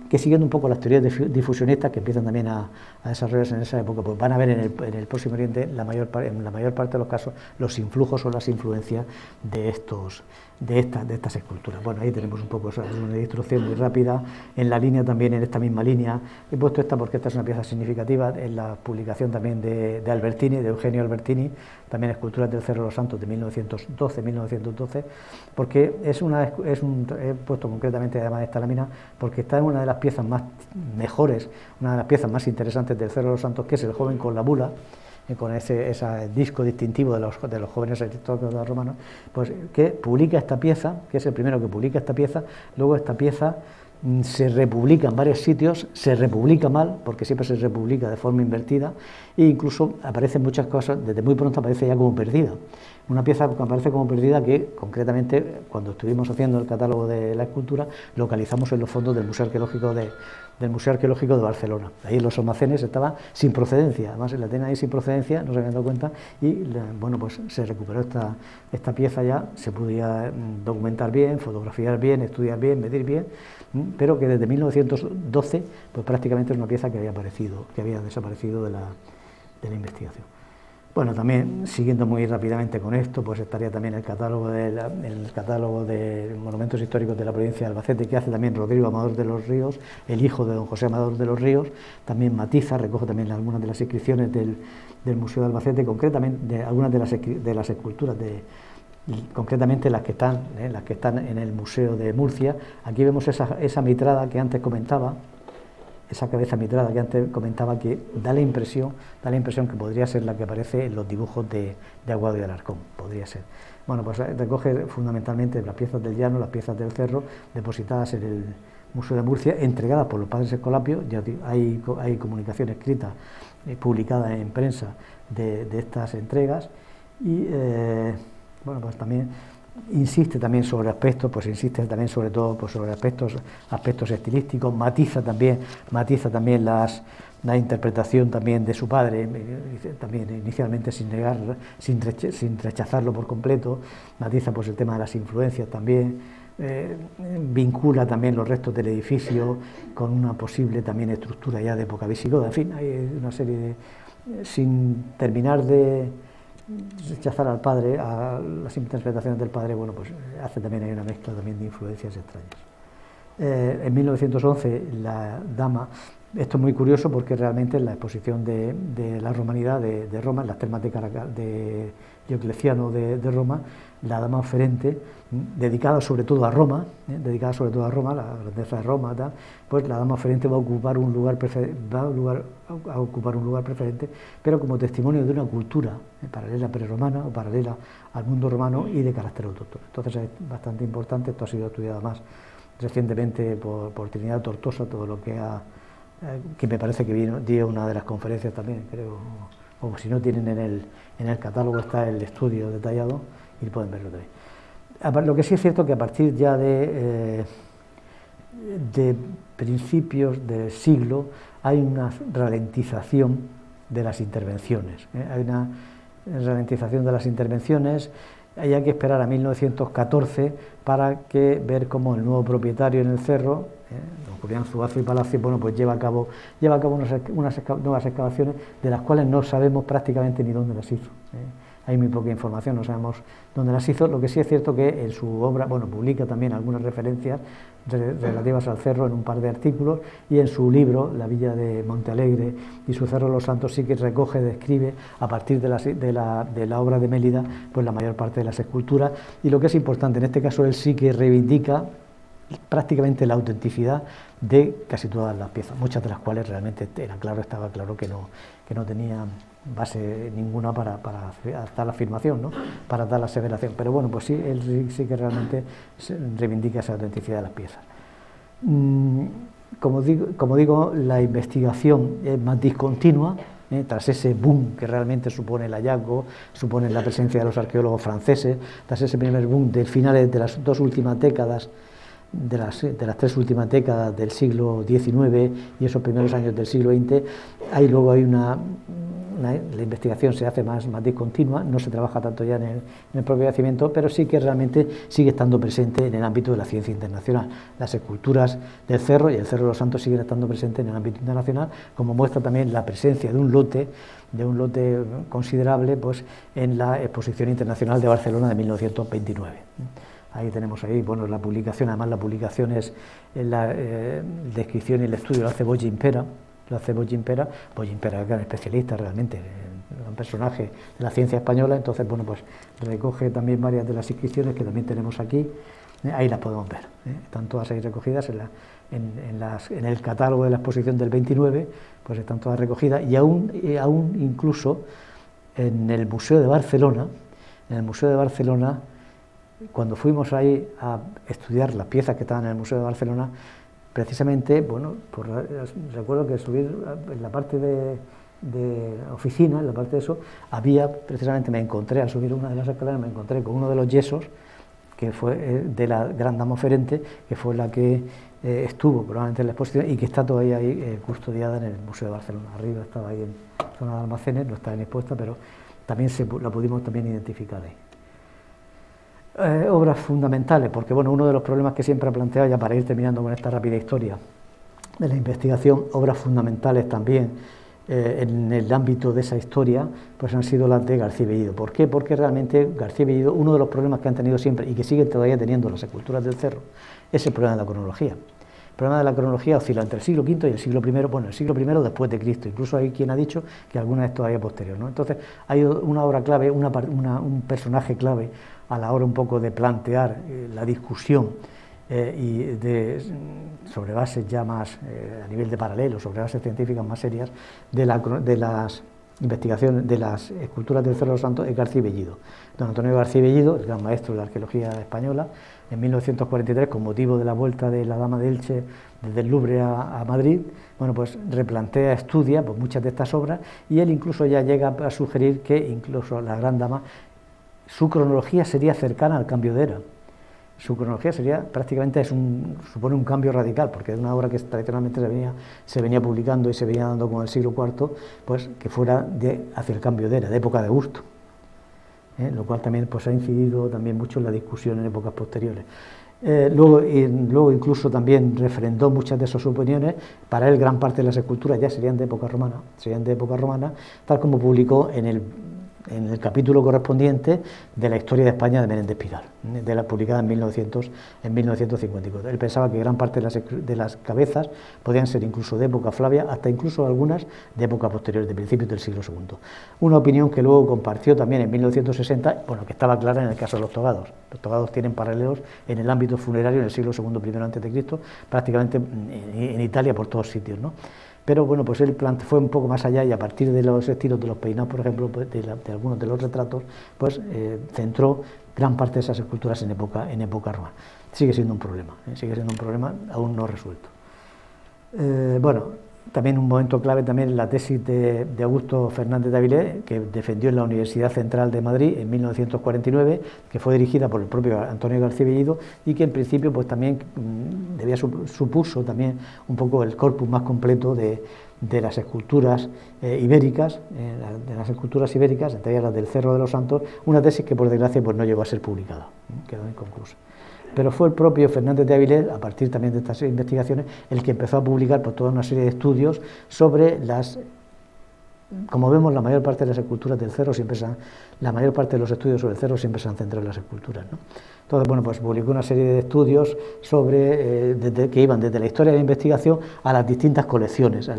que siguiendo un poco las teorías difusionistas que empiezan también a desarrollarse en esa época, pues van a ver en el Próximo Oriente, en la mayor parte de los casos, los influjos o las influencias de estas esculturas. Bueno, ahí tenemos un poco una instrucción muy rápida, en la línea también, en esta misma línea, he puesto esta porque esta es una pieza significativa, en la publicación también de Albertini, de Eugenio Albertini, también Esculturas del Cerro de los Santos de 1912, porque he puesto concretamente además esta lámina, porque está en una de las piezas más mejores, una de las piezas más interesantes del Cerro de los Santos, que es el joven con la bula, con ese disco distintivo de los jóvenes aristócratas romanos, pues que publica esta pieza, que es el primero que publica esta pieza. Luego esta pieza se republica en varios sitios, se republica mal, porque siempre se republica de forma invertida, e incluso aparecen muchas cosas, desde muy pronto aparece ya como perdida. Una pieza que aparece como perdida que, concretamente, cuando estuvimos haciendo el catálogo de la escultura, localizamos en los fondos del Museo Arqueológico de Barcelona. Ahí en los almacenes estaba sin procedencia, además la tenían ahí sin procedencia, no se habían dado cuenta, y bueno, pues se recuperó esta pieza ya, se podía documentar bien, fotografiar bien, estudiar bien, medir bien, pero que desde 1912 pues prácticamente es una pieza que había desaparecido de la investigación. Bueno, también siguiendo muy rápidamente con esto, pues estaría también el catálogo de monumentos históricos de la provincia de Albacete, que hace también Rodrigo Amador de los Ríos, el hijo de don José Amador de los Ríos, también matiza, recoge también algunas de las inscripciones del Museo de Albacete, concretamente de algunas de las esculturas concretamente las que están en el Museo de Murcia. Aquí vemos esa mitrada que antes comentaba, esa cabeza mitrada que antes comentaba, que da la impresión que podría ser la que aparece en los dibujos de Aguado y Alarcón, podría ser. Bueno, pues recoge fundamentalmente las piezas del llano, las piezas del cerro, depositadas en el Museo de Murcia, entregadas por los padres Escolapios. Ya hay comunicación escrita, publicada en prensa de estas entregas, y bueno, pues también insiste también sobre aspectos, pues insiste también sobre todo pues sobre aspectos estilísticos, matiza también la interpretación también de su padre, también inicialmente sin rechazarlo por completo, matiza pues el tema de las influencias también, vincula también los restos del edificio con una posible también estructura ya de época visigoda. En fin, hay una serie de, sin terminar de rechazar al padre, a las interpretaciones del padre, bueno, pues hace también, hay una mezcla también de influencias extrañas. En 1911 la dama, esto es muy curioso porque realmente en la exposición de la romanidad de Roma, en las termas de Diocleciano de Roma, la dama oferente, dedicada sobre todo a Roma, la grandeza de Roma, pues la dama oferente va a ocupar un lugar preferente, pero como testimonio de una cultura paralela prerromana o paralela al mundo romano y de carácter autóctono. Entonces es bastante importante, esto ha sido estudiado más recientemente por Trinidad Tortosa, todo lo que me parece que dio una de las conferencias también, creo, o si no tienen en el catálogo está el estudio detallado y pueden verlo también. Lo que sí es cierto que a partir ya de principios del siglo hay una ralentización de las intervenciones, hay una ralentización de las intervenciones. Hay que esperar a 1914 para ver cómo el nuevo propietario en el cerro, don Julián Zuazo y Palacio, bueno, pues lleva a cabo unas nuevas excavaciones de las cuales no sabemos prácticamente ni dónde las hizo. Hay muy poca información, no sabemos dónde las hizo. Lo que sí es cierto que en su obra, bueno, publica también algunas referencias relativas al cerro en un par de artículos, y en su libro, La Villa de Montealegre y su Cerro de los Santos, sí que describe a partir de la obra de Mélida, pues la mayor parte de las esculturas. Y lo que es importante, en este caso él sí que reivindica prácticamente la autenticidad de casi todas las piezas, muchas de las cuales realmente estaba claro que no tenían base ninguna para dar la afirmación, ¿no? Para dar la aseveración. Pero bueno, pues sí, él sí que realmente reivindica esa autenticidad de las piezas. Como digo, la investigación es más discontinua, tras ese boom que realmente supone el hallazgo, supone la presencia de los arqueólogos franceses, tras ese primer boom de finales de las dos últimas décadas, de las tres últimas décadas del siglo XIX y esos primeros años del siglo XX, la investigación se hace más discontinua, no se trabaja tanto ya en el propio yacimiento, pero sí que realmente sigue estando presente en el ámbito de la ciencia internacional. Las esculturas del Cerro y el Cerro de los Santos siguen estando presentes en el ámbito internacional, como muestra también la presencia de un lote considerable, pues, en la Exposición Internacional de Barcelona de 1929. Ahí tenemos la publicación, además la publicación es la descripción y el estudio lo hace Bollín Pera, gran especialista realmente, un personaje de la ciencia española. Entonces, bueno, pues recoge también varias de las inscripciones que también tenemos aquí, ahí las podemos ver, están todas ahí recogidas en el catálogo de la exposición del 29, pues están todas recogidas, y aún incluso en el Museo de Barcelona, cuando fuimos ahí a estudiar las piezas que estaban en el Museo de Barcelona, precisamente, recuerdo que subir en la parte de oficina, en la parte de eso, precisamente me encontré, al subir una de las escaleras, me encontré con uno de los yesos, que fue de la Gran Dama Oferente, que fue la que estuvo probablemente en la exposición y que está todavía ahí custodiada en el Museo de Barcelona. Arriba estaba ahí en zona de almacenes, no está bien expuesta, pero también la pudimos también identificar ahí. Obras fundamentales, porque bueno, uno de los problemas que siempre ha planteado, ya para ir terminando con esta rápida historia de la investigación, obras fundamentales también en el ámbito de esa historia, pues han sido las de García Bellido. ¿Por qué? Porque realmente García Bellido, uno de los problemas que han tenido siempre y que siguen todavía teniendo las esculturas del Cerro, es el problema de la cronología. El problema de la cronología oscila entre el siglo V y el siglo I, bueno, el siglo I después de Cristo, incluso hay quien ha dicho que alguna es todavía posterior, ¿no? Entonces hay una obra clave, un personaje clave a la hora un poco de plantear la discusión sobre bases ya más a nivel de paralelo, sobre bases científicas más serias de las investigaciones de las esculturas del Cerro de los Santos, es García Bellido. Don Antonio García Bellido, el gran maestro de la arqueología española, en 1943, con motivo de la vuelta de la Dama de Elche desde el Louvre a Madrid, bueno, pues replantea, estudia pues, muchas de estas obras, y él incluso ya llega a sugerir que incluso la Gran Dama, su cronología sería cercana al cambio de era. Su cronología supone un cambio radical, porque es una obra que tradicionalmente se venía publicando y se venía dando con el siglo IV, pues que fuera hacia el cambio de era, de época de Augusto, lo cual también pues, ha incidido también mucho en la discusión en épocas posteriores. Luego incluso también refrendó muchas de sus opiniones. Para él gran parte de las esculturas ya serían de época romana, tal como publicó en el capítulo correspondiente de la historia de España de Menéndez Pidal, publicada en 1954. Él pensaba que gran parte de las cabezas podían ser incluso de época Flavia, hasta incluso algunas de época posterior, de principios del siglo II. Una opinión que luego compartió también en 1960, bueno, que estaba clara en el caso de los togados. Los togados tienen paralelos en el ámbito funerario en el siglo II primero antes de Cristo, prácticamente en Italia por todos sitios, ¿no? Pero bueno, pues él fue un poco más allá y a partir de los estilos de los peinados, por ejemplo, pues de algunos de los retratos, pues centró gran parte de esas esculturas en época romana. Sigue siendo un problema, aún no resuelto. También un momento clave también la tesis de Augusto Fernández de Avilés, que defendió en la Universidad Central de Madrid en 1949, que fue dirigida por el propio Antonio García Bellido y que en principio pues también supuso también un poco el corpus más completo de las esculturas ibéricas, entre ellas las del Cerro de los Santos, una tesis que por desgracia pues no llegó a ser publicada, quedó inconclusa. Pero fue el propio Fernández de Avilés, a partir también de estas investigaciones, el que empezó a publicar pues, toda una serie de estudios sobre las como vemos, la mayor parte de las esculturas del cerro la mayor parte de los estudios sobre el cerro siempre se han centrado en las esculturas, ¿no? Entonces, bueno, pues publicó una serie de estudios sobre, que iban desde la historia de la investigación a las distintas colecciones,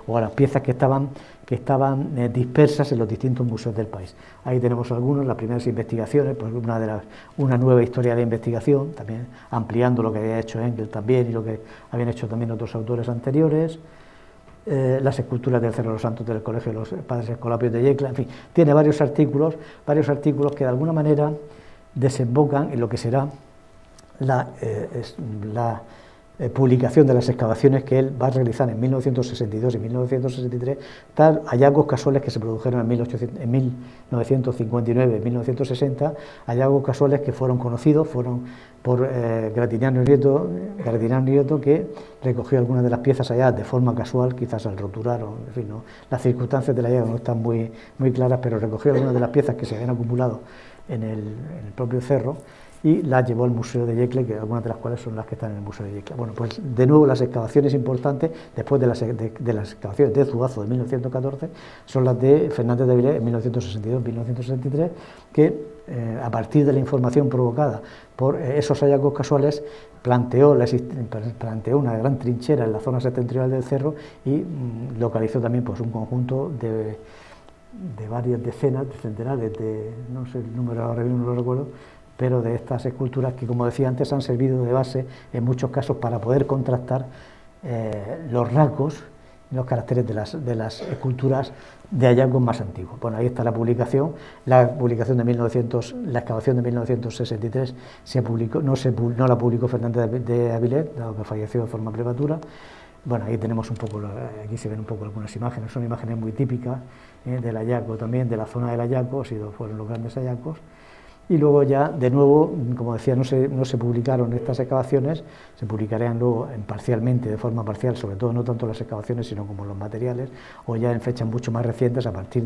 o a las piezas que estaban dispersas en los distintos museos del país. Ahí tenemos algunos, las primeras investigaciones, pues una nueva historia de la investigación, también ampliando lo que había hecho Engel también y lo que habían hecho también otros autores anteriores. Las esculturas del Cerro de los Santos del Colegio de los Padres Escolapios de Yecla, en fin, tiene varios artículos que de alguna manera desembocan en lo que será la publicación de las excavaciones que él va a realizar en 1962 y 1963, hallazgos casuales que se produjeron en 1959 y 1960, hallazgos casuales que fueron conocidos, por Gratignano Nieto, que recogió algunas de las piezas halladas de forma casual, quizás al roturar, o, en fin, ¿no? Las circunstancias del hallazgo no están muy claras, pero recogió algunas de las piezas que se habían acumulado en el propio cerro y las llevó al Museo de Yecla, que algunas de las cuales son las que están en el Museo de Yecla. Bueno, pues de nuevo las excavaciones importantes, después de las excavaciones de Zuazo de 1914, son las de Fernández de Avilés en 1962-1963, que a partir de la información provocada por esos hallazgos casuales, planteó una gran trinchera en la zona septentrional del cerro y localizó también pues un conjunto de varias decenas, de centenares, no sé el número ahora mismo, no lo recuerdo, pero de estas esculturas que, como decía antes, han servido de base en muchos casos para poder contrastar los rasgos y los caracteres de las esculturas de hallazgos más antiguos. Bueno, ahí está la excavación de 1963 no la publicó Fernández de Avilés, dado que falleció de forma prematura. Bueno, ahí tenemos un poco, aquí se ven un poco algunas imágenes, son imágenes muy típicas del hallazgo también, de la zona del hallazgo, fueron los grandes hallazgos. Y luego ya, de nuevo, como decía, no se publicaron estas excavaciones, se publicarían luego parcialmente, de forma parcial, sobre todo no tanto las excavaciones, sino como los materiales, o ya en fechas mucho más recientes, a partir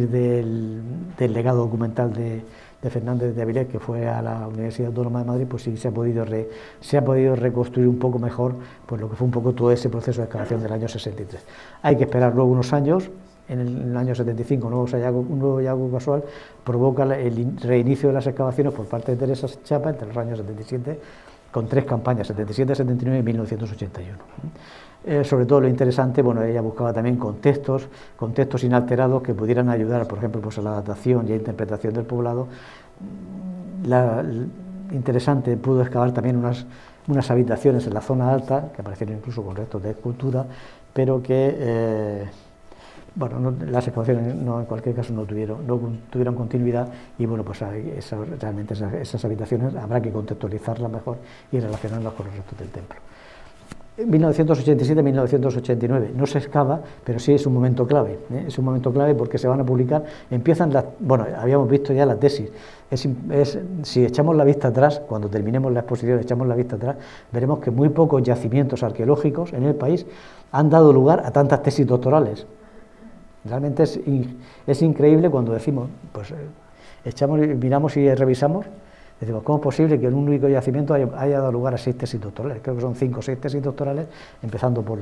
del legado documental de Fernández de Avilés, que fue a la Universidad Autónoma de Madrid, pues sí se ha podido reconstruir un poco mejor pues lo que fue un poco todo ese proceso de excavación del año 63. Hay que esperar luego unos años. En el año 75, un nuevo hallazgo casual provoca el reinicio de las excavaciones por parte de Teresa Chapa entre los años 77, con 3 campañas, 77, 79 y 1981. Sobre todo lo interesante, bueno, ella buscaba también contextos inalterados que pudieran ayudar, por ejemplo, pues a la adaptación y a interpretación del poblado. Interesante, pudo excavar también unas habitaciones en la zona alta, que aparecieron incluso con restos de escultura, pero que bueno, las excavaciones en cualquier caso no tuvieron continuidad y bueno, pues realmente esas habitaciones habrá que contextualizarlas mejor y relacionarlas con los restos del templo. En 1987-1989 no se excava, pero sí es un momento clave, es un momento clave porque se van a publicar, bueno, habíamos visto ya la tesis, si echamos la vista atrás, cuando terminemos la exposición, echamos la vista atrás, veremos que muy pocos yacimientos arqueológicos en el país han dado lugar a tantas tesis doctorales. Realmente es increíble cuando decimos, pues miramos y revisamos, decimos, ¿cómo es posible que en un único yacimiento haya dado lugar a 6 tesis doctorales? Creo que son 5 o 6 tesis doctorales, empezando por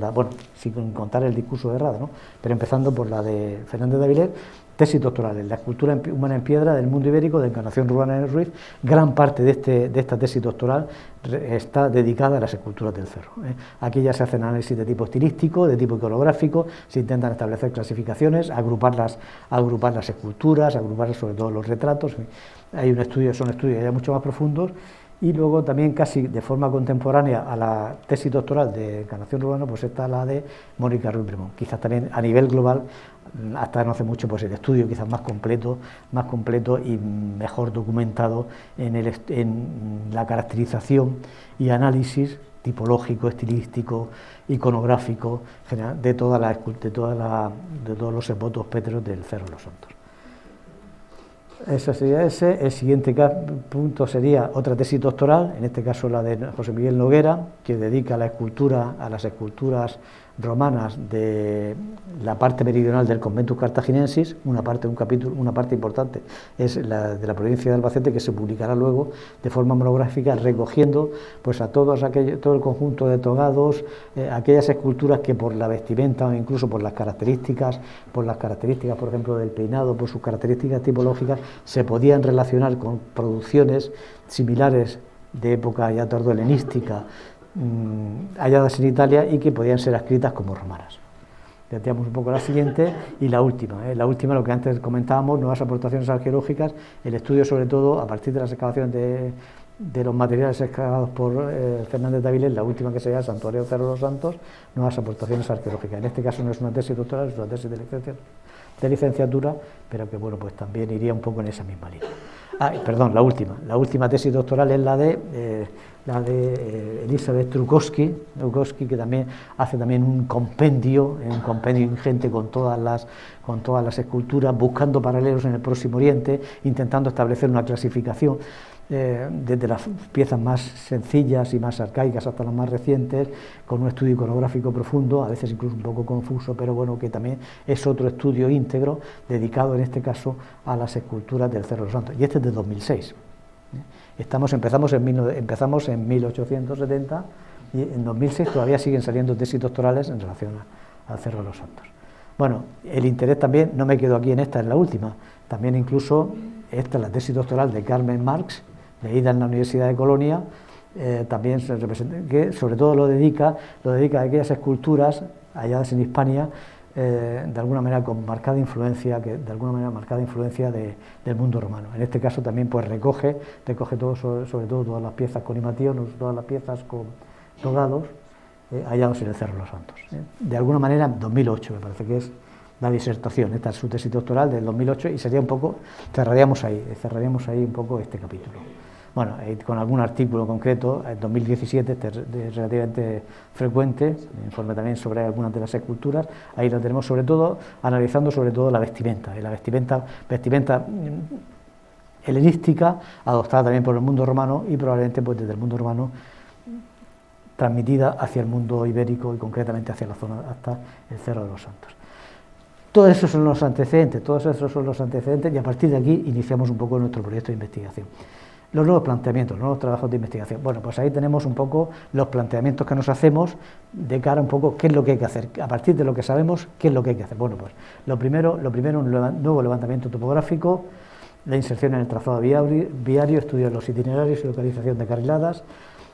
sin contar el discurso de Rada, ¿no? Pero empezando por la de Fernández de Avilés, tesis doctorales, la escultura humana en piedra del mundo ibérico, de Encarnación Rubianes Ruiz. Gran parte de esta tesis doctoral está dedicada a las esculturas del cerro. Aquí ya se hacen análisis de tipo estilístico, de tipo iconográfico, se intentan establecer clasificaciones, agrupar las esculturas, agrupar sobre todo los retratos. Son estudios ya mucho más profundos. Y luego también casi de forma contemporánea a la tesis doctoral de Encarnación Rubianes, pues está la de Mónica Ruiz Bremón. Quizás también a nivel global, hasta no hace mucho, pues el estudio quizás más completo y mejor documentado en la caracterización y análisis tipológico, estilístico, iconográfico, general, de todos los esbotos pétreos del Cerro de los Santos. Eso sería ese. El siguiente punto sería otra tesis doctoral, en este caso la de José Miguel Noguera, que dedica a las esculturas romanas de la parte meridional del Conventus Cartaginensis, una parte importante es la de la provincia de Albacete, que se publicará luego de forma monográfica, recogiendo pues a todo el conjunto de togados, aquellas esculturas que por la vestimenta o incluso por las características, por ejemplo del peinado, por sus características tipológicas, se podían relacionar con producciones similares de época ya tardo-helenística, halladas en Italia y que podían ser escritas como romanas. Planteamos un poco la siguiente y la última, lo que antes comentábamos, nuevas aportaciones arqueológicas, el estudio sobre todo a partir de las excavaciones de los materiales excavados por Fernández de Avilés, la última que se llama Santuario Cerro de los Santos, nuevas aportaciones arqueológicas. En este caso no es una tesis doctoral, es una tesis de licenciatura, pero que bueno, pues también iría un poco en esa misma línea. La última tesis doctoral es la de Elizabeth Trukowski, que también hace un compendio ingente con todas las esculturas, buscando paralelos en el Próximo Oriente, intentando establecer una clasificación desde las piezas más sencillas y más arcaicas hasta las más recientes, con un estudio iconográfico profundo, a veces incluso un poco confuso, pero bueno, que también es otro estudio íntegro dedicado en este caso a las esculturas del Cerro de los Santos, y este es de 2006. Empezamos en 1870 y en 2006 todavía siguen saliendo tesis doctorales en relación al Cerro de los Santos. Bueno, el interés también, no me quedo aquí en esta, en la última, también incluso esta es la tesis doctoral de Carmen Marx, leída en la Universidad de Colonia, también se representa, que sobre todo lo dedica a aquellas esculturas halladas en Hispania, de alguna manera con marcada influencia, del mundo romano. En este caso también pues recoge todo, sobre todo todas las piezas con imationes, todas las piezas con togados hallados en el Cerro de los Santos. De alguna manera en 2008 me parece que es la disertación, esta es su tesis doctoral del 2008 y sería un poco, cerraríamos ahí un poco este capítulo. Bueno, con algún artículo concreto, en 2017, relativamente frecuente, informe también sobre algunas de las esculturas, ahí lo tenemos sobre todo, analizando sobre todo la vestimenta, vestimenta helenística, adoptada también por el mundo romano y probablemente pues desde el mundo romano transmitida hacia el mundo ibérico y concretamente hacia la zona hasta el Cerro de los Santos. Todos esos son los antecedentes y a partir de aquí iniciamos un poco nuestro proyecto de investigación. Los nuevos planteamientos, los nuevos trabajos de investigación. Bueno, pues ahí tenemos un poco los planteamientos que nos hacemos de cara a un poco qué es lo que hay que hacer. A partir de lo que sabemos, qué es lo que hay que hacer. Bueno, pues lo primero un nuevo levantamiento topográfico, la inserción en el trazado viario, estudio de los itinerarios y localización de carriladas,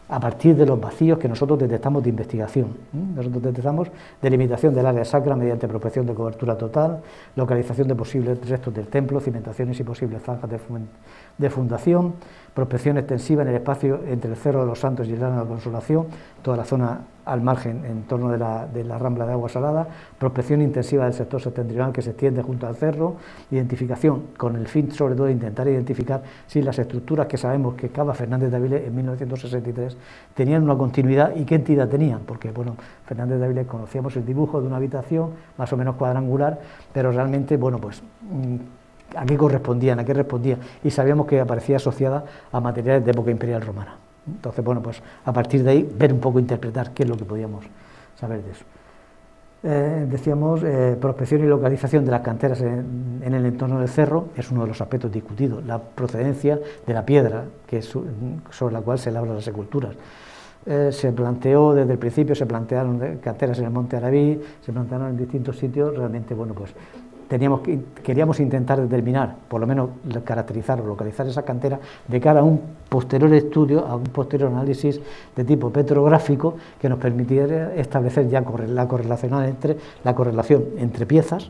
a partir de los vacíos que nosotros detectamos de investigación. Nosotros detectamos delimitación del área sacra mediante prospección de cobertura total, localización de posibles restos del templo, cimentaciones y posibles zanjas de fundación, prospección extensiva en el espacio entre el Cerro de los Santos y el Llano de la Consolación, toda la zona al margen en torno de la rambla de agua salada, prospección intensiva del sector septentrional que se extiende junto al cerro, identificación con el fin sobre todo de intentar identificar si las estructuras que sabemos que cava Fernández de Avilés en 1963 tenían una continuidad y qué entidad tenían, porque bueno, Fernández de Avilés conocíamos el dibujo de una habitación más o menos cuadrangular, pero realmente bueno pues a qué correspondían, a qué respondían, y sabíamos que aparecía asociada a materiales de época imperial romana. Entonces, bueno, pues a partir de ahí, ver un poco, interpretar qué es lo que podíamos saber de eso. Decíamos, prospección y localización de las canteras en el entorno del cerro, es uno de los aspectos discutidos, la procedencia de la piedra sobre la cual se labran las esculturas. Se planteó desde el principio, se plantearon canteras en el Monte Arabí, se plantearon en distintos sitios, realmente, bueno, pues queríamos intentar determinar, por lo menos caracterizar o localizar esa cantera de cara a un posterior estudio, a un posterior análisis de tipo petrográfico que nos permitiera establecer ya la correlación entre piezas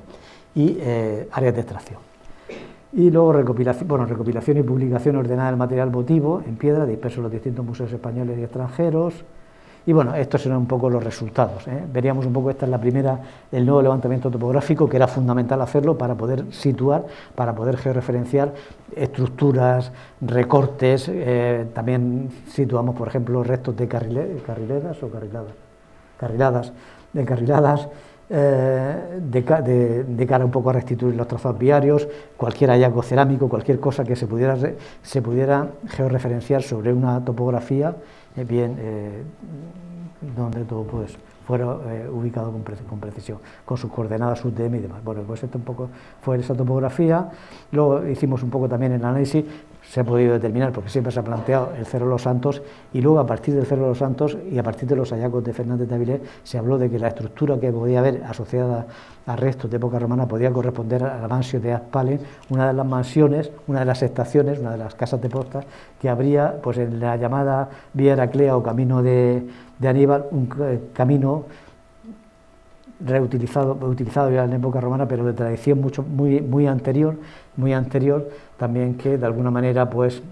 y áreas de extracción. Y luego recopilación y publicación ordenada del material votivo en piedra disperso en los distintos museos españoles y extranjeros. Y bueno, estos serán un poco los resultados. Veríamos un poco, esta es la primera, el nuevo levantamiento topográfico, que era fundamental hacerlo para poder situar, para poder georreferenciar estructuras, recortes, también situamos, por ejemplo, restos de carriladas, de cara un poco a restituir los trazados viarios, cualquier hallazgo cerámico, cualquier cosa que se pudiera georreferenciar sobre una topografía, donde todo pues fuera ubicado con precisión, con sus coordenadas UTM y demás. Bueno, pues esto un poco fue esa topografía. Luego hicimos un poco también el análisis, se ha podido determinar, porque siempre se ha planteado el Cerro de los Santos, y luego a partir del Cerro de los Santos y a partir de los hallazgos de Fernández de Avilés se habló de que la estructura que podía haber asociada a restos de época romana podía corresponder a la mansión de Aspalen, una de las mansiones, una de las estaciones, una de las casas de postas que habría pues en la llamada Vía Heraclea o Camino de Aníbal, un camino utilizado ya en época romana, pero de tradición muy anterior, también, que de alguna manera pues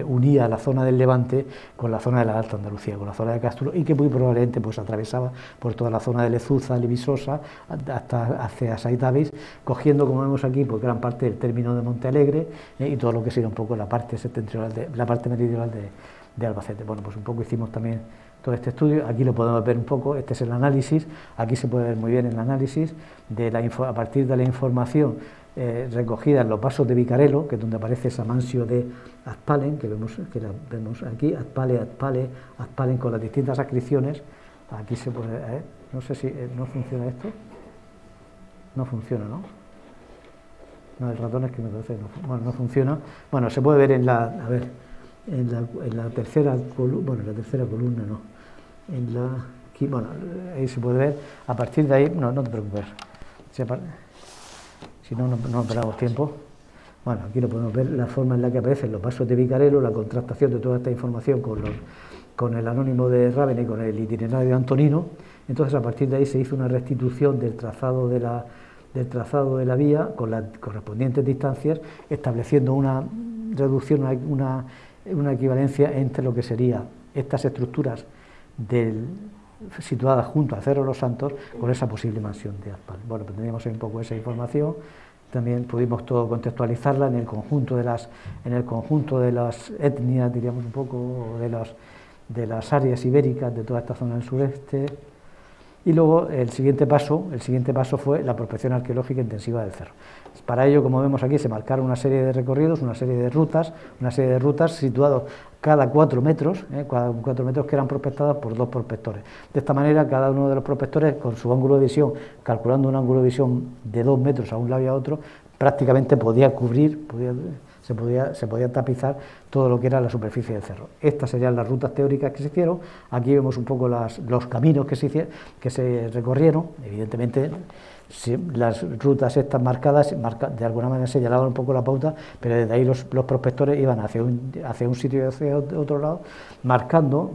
unía la zona del Levante con la zona de la Alta Andalucía, con la zona de Cástulo, y que muy probablemente pues atravesaba por toda la zona de Lezuza, Levisosa, hasta hacia Saitavis, cogiendo, como vemos aquí, pues gran parte del término de Montealegre y todo lo que sería un poco la parte septentrional, la parte meridional de Albacete. Bueno, pues un poco hicimos también todo este estudio. Aquí lo podemos ver un poco, este es el análisis, aquí se puede ver muy bien el análisis a partir de la información recogida en los vasos de Vicarelo, que es donde aparece esa mansio de Aspalen, que vemos aquí, Aspalen con las distintas ascripciones. Aquí se puede ver, no sé si no funciona esto, no funciona, ¿no? No, el ratón es que me parece, no funciona. Bueno, se puede ver en la tercera columna, aquí, bueno, ahí se puede ver, a partir de ahí, no te preocupes, si no perdamos tiempo. Bueno, aquí lo podemos ver, la forma en la que aparecen los vasos de Vicarelo, la contrastación de toda esta información con el anónimo de Rávena y con el itinerario de Antonino. Entonces, a partir de ahí se hizo una restitución del trazado de la vía con las correspondientes distancias, estableciendo una reducción, una equivalencia entre lo que serían estas estructuras situadas junto al Cerro de los Santos con esa posible mansión de Aspal. Bueno, pues teníamos ahí un poco esa información. También pudimos todo contextualizarla en el conjunto de las etnias, diríamos un poco, de las áreas ibéricas de toda esta zona del sureste. Y luego el siguiente paso fue la prospección arqueológica intensiva del cerro. Para ello, como vemos aquí, se marcaron una serie de recorridos, una serie de rutas situados cada 4 metros, que eran prospectadas por 2 prospectores. De esta manera, cada uno de los prospectores, con su ángulo de visión, calculando un ángulo de visión de 2 metros a un lado y a otro, prácticamente podía cubrir, se podía tapizar todo lo que era la superficie del cerro. Estas serían las rutas teóricas que se hicieron. Aquí vemos un poco los caminos que se recorrieron. Evidentemente, las rutas estas marcadas, de alguna manera señalaban un poco la pauta, pero desde ahí los prospectores iban hacia un sitio y hacia otro lado, marcando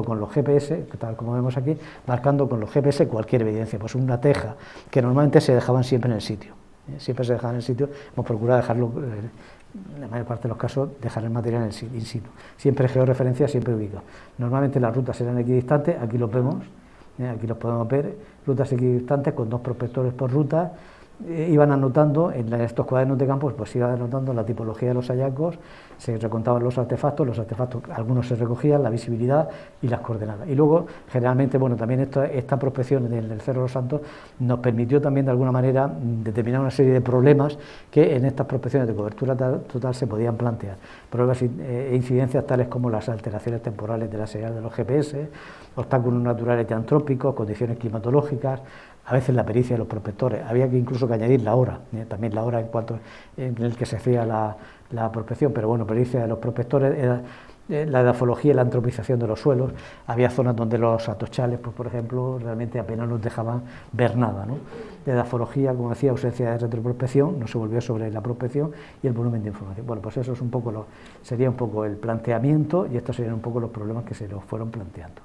con los GPS, tal como vemos aquí, marcando con los GPS cualquier evidencia, pues una teja, que normalmente se dejaban siempre en el sitio. Hemos procurado dejarlo, en la mayor parte de los casos, dejar el material in situ. Siempre georreferencia, siempre ubicado. Normalmente las rutas eran equidistantes, aquí los vemos, aquí los podemos ver, rutas equidistantes con 2 prospectores por ruta. Iban anotando en estos cuadernos de campo, pues iban anotando la tipología de los hallazgos, se recontaban los artefactos, algunos se recogían, la visibilidad y las coordenadas. Y luego, generalmente, bueno, también esta prospección del Cerro de los Santos nos permitió también de alguna manera determinar una serie de problemas que en estas prospecciones de cobertura total se podían plantear. Problemas e incidencias tales como las alteraciones temporales de la señal de los GPS, obstáculos naturales y antrópicos, condiciones climatológicas, a veces la pericia de los prospectores. Había que incluso añadir la hora, también la hora en el que se hacía la prospección, pero bueno, pericia de los prospectores era la edafología y la antropización de los suelos. Había zonas donde los atochales, pues, por ejemplo, realmente apenas nos dejaban ver nada, ¿no? De edafología, como decía, ausencia de retroprospección, no se volvió sobre la prospección y el volumen de información. Bueno, pues eso es sería un poco el planteamiento, y estos serían un poco los problemas que se nos fueron planteando.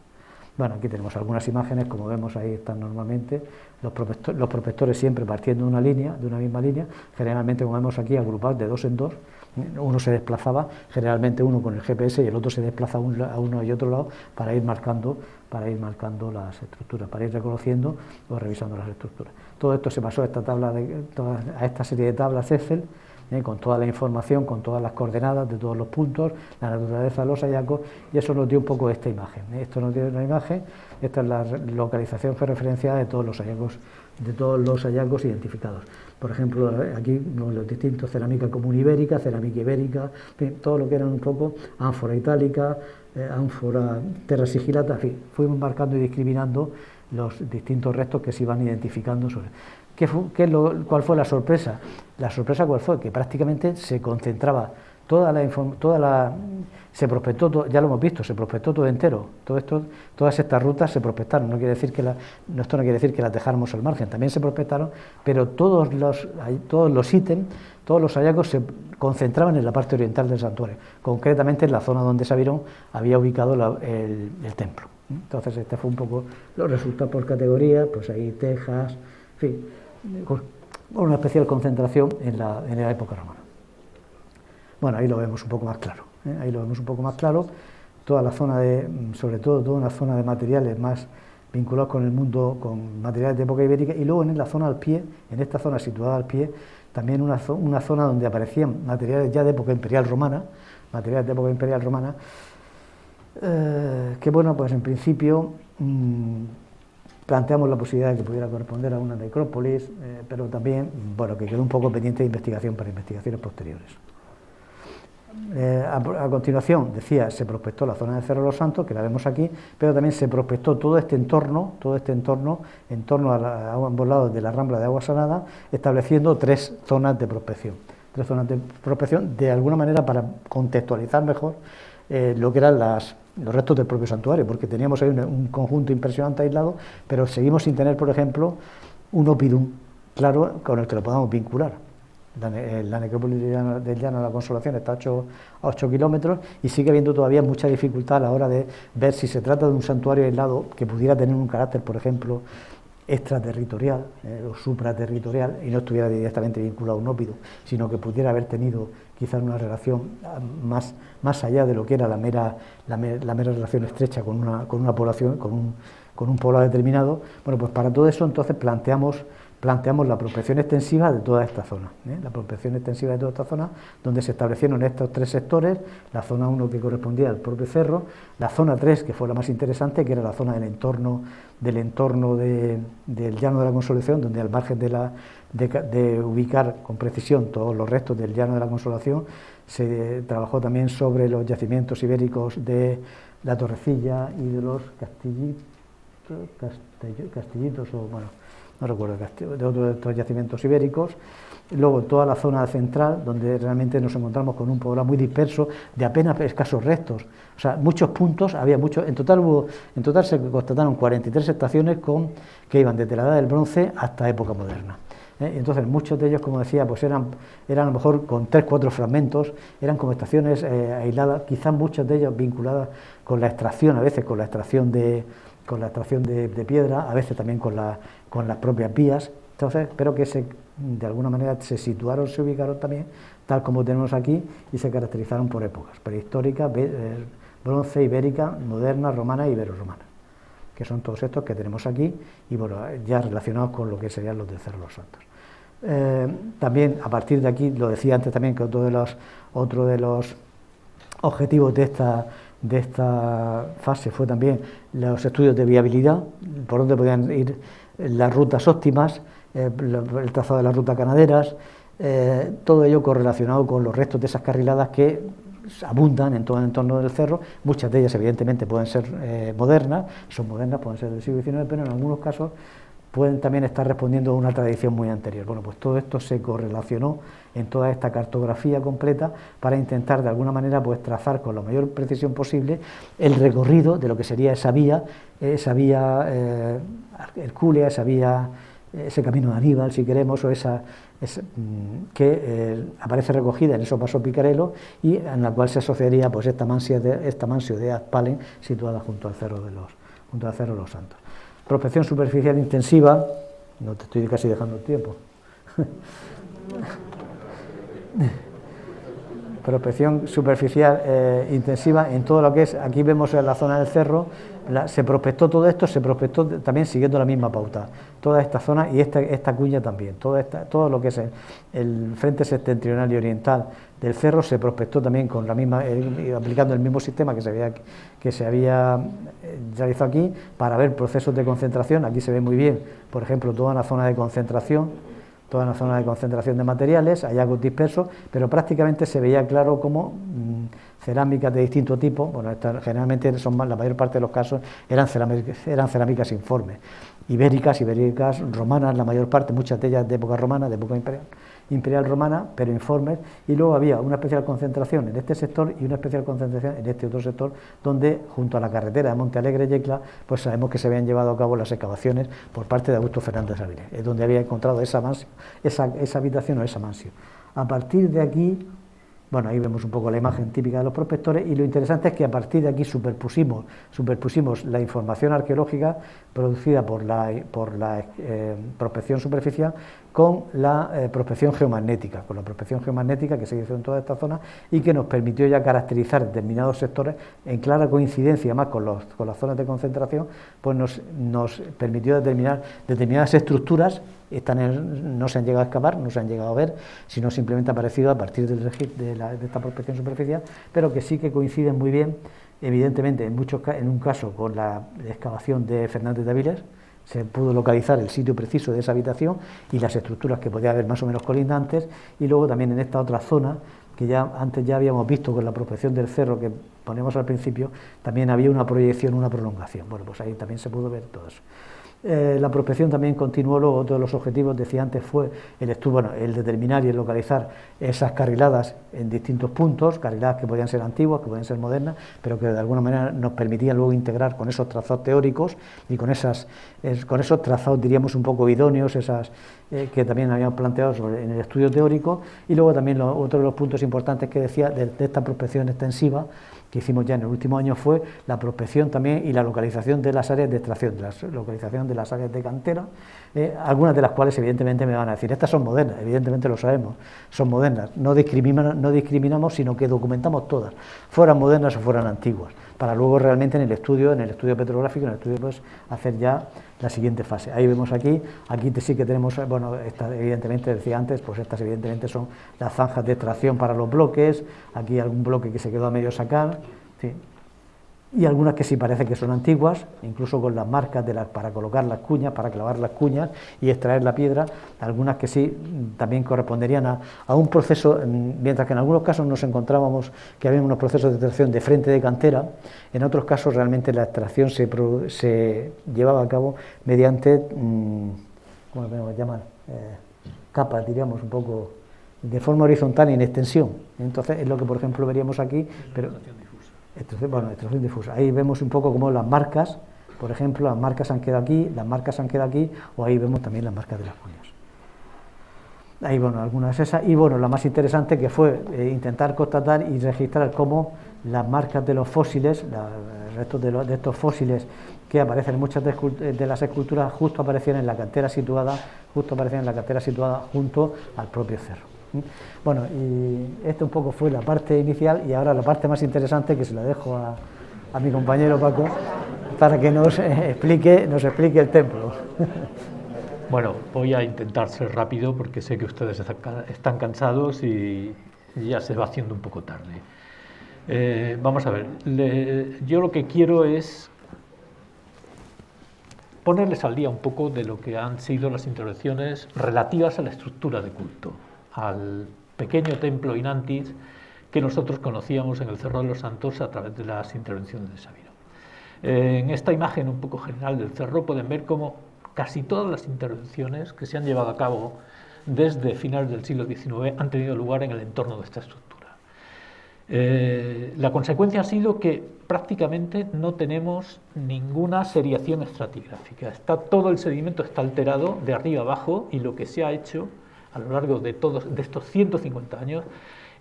Bueno, aquí tenemos algunas imágenes, como vemos ahí están normalmente, los prospectores siempre partiendo de una misma línea, generalmente, como vemos aquí, agrupados de 2 en 2, uno se desplazaba, generalmente uno con el GPS y el otro se desplaza a uno y otro lado para ir marcando las estructuras, para ir reconociendo o revisando las estructuras. Todo esto se pasó a esta serie de tablas Excel, con toda la información, con todas las coordenadas de todos los puntos, la naturaleza de los hallazgos, y eso nos dio un poco esta imagen. Esto nos dio una imagen, esta es la localización georreferenciada de todos los hallazgos identificados. Por ejemplo, aquí los distintos: cerámica común ibérica, cerámica ibérica, todo lo que era un poco ánfora itálica, ánfora terra sigilata, en fin, fuimos marcando y discriminando los distintos restos que se iban identificando sobre. ¿Cuál fue la sorpresa? La sorpresa ¿cuál fue? Que prácticamente se concentraba se prospectó, ya lo hemos visto, se prospectó todo entero, todas estas rutas se prospectaron, esto no quiere decir que las dejáramos al margen, también se prospectaron, pero todos los ítems, todos los hallazgos se concentraban en la parte oriental del santuario, concretamente en la zona donde Sabirón había ubicado el templo. Entonces este fue un poco los resultados por categoría, pues ahí Texas, en fin, con una especial concentración en la época romana. Bueno, ahí lo vemos un poco más claro, ahí lo vemos un poco más claro, toda la zona sobre todo toda una zona de materiales más vinculados con el mundo, con materiales de época ibérica, y luego en la zona al pie, en esta zona situada al pie, también una zona donde aparecían materiales ya de época imperial romana, que bueno, pues en principio planteamos la posibilidad de que pudiera corresponder a una necrópolis, pero también, bueno, que quedó un poco pendiente de investigación para investigaciones posteriores. A continuación, decía, se prospectó la zona del Cerro de los Santos, que la vemos aquí, pero también se prospectó todo este entorno en torno a ambos lados de la rambla de Agua Salada, estableciendo tres zonas de prospección, de alguna manera para contextualizar mejor lo que eran los restos del propio santuario, porque teníamos ahí un conjunto impresionante aislado, pero seguimos sin tener, por ejemplo, un oppidum claro con el que lo podamos vincular. La necrópolis del Llano de la Consolación está a 8 kilómetros y sigue habiendo todavía mucha dificultad a la hora de ver si se trata de un santuario aislado que pudiera tener un carácter, por ejemplo, extraterritorial o supraterritorial y no estuviera directamente vinculado a un óppido, sino que pudiera haber tenido quizás una relación más allá de lo que era la mera relación estrecha con una población, con un poblado determinado. Bueno, pues para todo eso entonces planteamos la prospección extensiva de toda esta zona, donde se establecieron estos tres sectores, la zona 1 que correspondía al propio cerro, la zona 3 que fue la más interesante, que era la zona del entorno del Llano de la Consolación, donde al margen de ubicar con precisión todos los restos del Llano de la Consolación, se trabajó también sobre los yacimientos ibéricos de la Torrecilla y de los Castillitos o bueno, no recuerdo, de otros de estos yacimientos ibéricos. Luego toda la zona central, donde realmente nos encontramos con un poblado muy disperso, de apenas escasos restos. O sea, muchos puntos, en total se constataron 43 estaciones que iban desde la Edad del Bronce hasta época moderna. Entonces muchos de ellos, como decía, pues eran a lo mejor con 3-4 fragmentos, eran como estaciones aisladas, quizás muchos de ellos vinculadas con la extracción, a veces con la extracción de piedra, a veces también con las propias vías. Entonces, pero que de alguna manera se ubicaron también, tal como tenemos aquí, y se caracterizaron por épocas prehistórica, bronce, ibérica, moderna, romana e ibero-romana, que son todos estos que tenemos aquí, y bueno, ya relacionados con lo que serían los del Cerro de los Santos. También, a partir de aquí, lo decía antes también, que otro de los objetivos de esta fase fue también los estudios de viabilidad, por donde podían ir las rutas óptimas, el trazado de las rutas ganaderas, todo ello correlacionado con los restos de esas carriladas que abundan en todo el entorno del cerro. Muchas de ellas evidentemente pueden ser modernas, pueden ser del siglo XIX, pero en algunos casos pueden también estar respondiendo a una tradición muy anterior. Bueno, pues todo esto se correlacionó en toda esta cartografía completa para intentar de alguna manera pues trazar con la mayor precisión posible el recorrido de lo que sería esa vía hercúlea, ese camino de Aníbal, si queremos, o que aparece recogida en esos pasos Picarelo y en la cual se asociaría pues esta mansio de Azpalen situada junto al Cerro de los Santos. Prospección superficial intensiva, no te estoy casi dejando el tiempo. Prospección superficial intensiva en todo lo que es, aquí vemos en la zona del cerro, se prospectó todo esto, se prospectó también siguiendo la misma pauta, toda esta zona y esta cuña también, todo lo que es el frente septentrional y oriental del cerro se prospectó también con la misma, aplicando el mismo sistema que se había realizado aquí para ver procesos de concentración. Aquí se ve muy bien, por ejemplo, toda una zona de concentración de materiales, hallazgos dispersos, pero prácticamente se veía claro cómo cerámicas de distinto tipo. Bueno, generalmente la mayor parte de los casos eran cerámicas informes, ibéricas, romanas, la mayor parte, muchas de ellas de época romana, de época imperial romana, pero informes, y luego había una especial concentración en este sector y una especial concentración en este otro sector, donde junto a la carretera de Monte Alegre y Yecla, pues sabemos que se habían llevado a cabo las excavaciones por parte de Augusto Fernández Avilés, es donde había encontrado esa habitación o esa mansión. A partir de aquí, bueno, ahí vemos un poco la imagen típica de los prospectores, y lo interesante es que a partir de aquí superpusimos la información arqueológica producida por la prospección superficial con la prospección geomagnética, que se hizo en toda esta zona y que nos permitió ya caracterizar determinados sectores en clara coincidencia más con las zonas de concentración, pues nos permitió determinar determinadas estructuras. No se han llegado a excavar, no se han llegado a ver, sino simplemente ha aparecido a partir de esta prospección superficial, pero que sí que coinciden muy bien, evidentemente en un caso con la excavación de Fernández de Avilés, se pudo localizar el sitio preciso de esa habitación y las estructuras que podía haber más o menos colindantes, y luego también en esta otra zona, que antes ya habíamos visto con la prospección del cerro que ponemos al principio, también había una proyección, una prolongación. Bueno, pues ahí también se pudo ver todo eso. La prospección también continuó. Luego otro de los objetivos, decía antes, fue el determinar y el localizar esas carriladas en distintos puntos, carriladas que podían ser antiguas, que podían ser modernas, pero que de alguna manera nos permitían luego integrar con esos trazados teóricos y con esos trazados, diríamos, un poco idóneos, que también habíamos planteado en el estudio teórico. Y luego también otro de los puntos importantes que decía de esta prospección extensiva que hicimos ya en el último año fue la prospección también y la localización de las áreas de extracción, la localización de las áreas de cantera, algunas de las cuales evidentemente me van a decir, estas son modernas, evidentemente lo sabemos, son modernas, no discriminamos, sino que documentamos todas, fueran modernas o fueran antiguas, para luego realmente en el estudio petrográfico, pues hacer ya la siguiente fase. Ahí vemos aquí sí que tenemos, bueno, evidentemente decía antes, pues estas evidentemente son las zanjas de extracción para los bloques, aquí algún bloque que se quedó a medio sacar, ¿sí? Y algunas que sí parece que son antiguas, incluso con las marcas para colocar las cuñas, para clavar las cuñas y extraer la piedra, algunas que sí también corresponderían a un proceso, mientras que en algunos casos nos encontrábamos que había unos procesos de extracción de frente de cantera, en otros casos realmente la extracción se llevaba a cabo mediante, ¿cómo podemos llamar? Capas, diríamos, un poco de forma horizontal y en extensión. Entonces es lo que por ejemplo veríamos aquí, pero extracción difusa. Ahí vemos un poco como las marcas, por ejemplo, las marcas han quedado aquí, o ahí vemos también las marcas de las cuñas. Ahí, bueno, algunas esas, y bueno, la más interesante que fue intentar constatar y registrar cómo las marcas de los fósiles, el resto de estos fósiles que aparecen en muchas de las esculturas, justo aparecían en la cantera situada junto al propio cerro. Bueno, y esto un poco fue la parte inicial, y ahora la parte más interesante, que se la dejo a mi compañero Paco para que nos explique el templo. Bueno, voy a intentar ser rápido porque sé que ustedes están cansados y ya se va haciendo un poco tarde. Vamos a ver, yo lo que quiero es ponerles al día un poco de lo que han sido las intervenciones relativas a la estructura de culto, al pequeño templo Inantis que nosotros conocíamos en el Cerro de los Santos a través de las intervenciones de Sabino. En esta imagen un poco general del cerro pueden ver cómo casi todas las intervenciones que se han llevado a cabo desde finales del siglo XIX han tenido lugar en el entorno de esta estructura. La consecuencia ha sido que prácticamente no tenemos ninguna seriación estratigráfica. Todo el sedimento está alterado de arriba abajo, y lo que se ha hecho a lo largo de estos 150 años,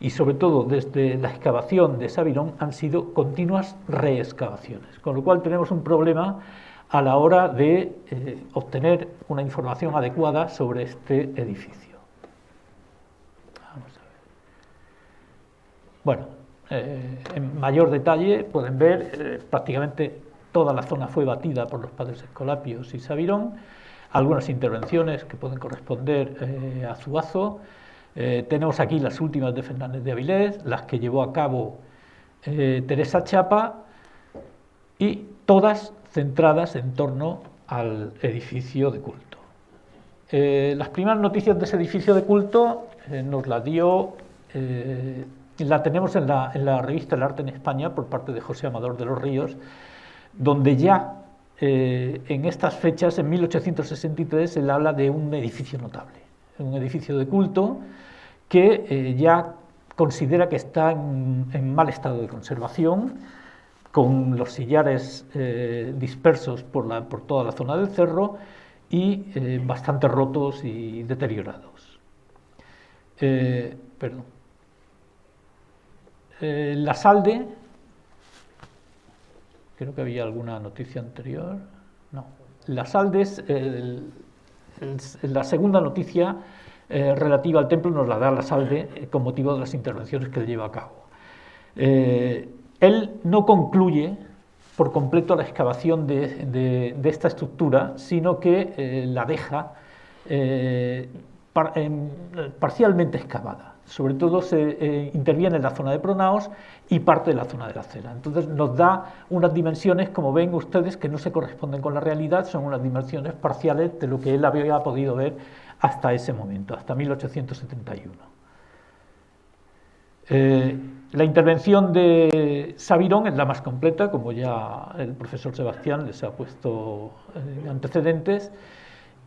y sobre todo desde la excavación de Sabirón, han sido continuas reexcavaciones, con lo cual tenemos un problema a la hora de obtener una información adecuada sobre este edificio. Vamos a ver. Bueno, en mayor detalle pueden ver prácticamente toda la zona fue batida por los padres Escolapios y Sabirón. Algunas intervenciones que pueden corresponder a Zuazo. Tenemos aquí las últimas de Fernández de Avilés, las que llevó a cabo Teresa Chapa, y todas centradas en torno al edificio de culto. Las primeras noticias de ese edificio de culto nos las dio la tenemos en la revista El Arte en España por parte de José Amador de los Ríos, donde ya en estas fechas, en 1863, él habla de un edificio notable, un edificio de culto que ya considera que está en mal estado de conservación, con los sillares dispersos por toda la zona del cerro y bastante rotos y deteriorados. La Salde, creo que había alguna noticia anterior, no. La Salde es la segunda noticia relativa al templo, nos la da La Salde con motivo de las intervenciones que él lleva a cabo. Él no concluye por completo la excavación de esta estructura, sino que la deja parcialmente excavada. Sobre todo se interviene en la zona de pronaos y parte de la zona de la cera. Entonces nos da unas dimensiones, como ven ustedes, que no se corresponden con la realidad, son unas dimensiones parciales de lo que él había podido ver hasta ese momento, hasta 1871. La intervención de Sabirón es la más completa, como ya el profesor Sebastián les ha puesto antecedentes,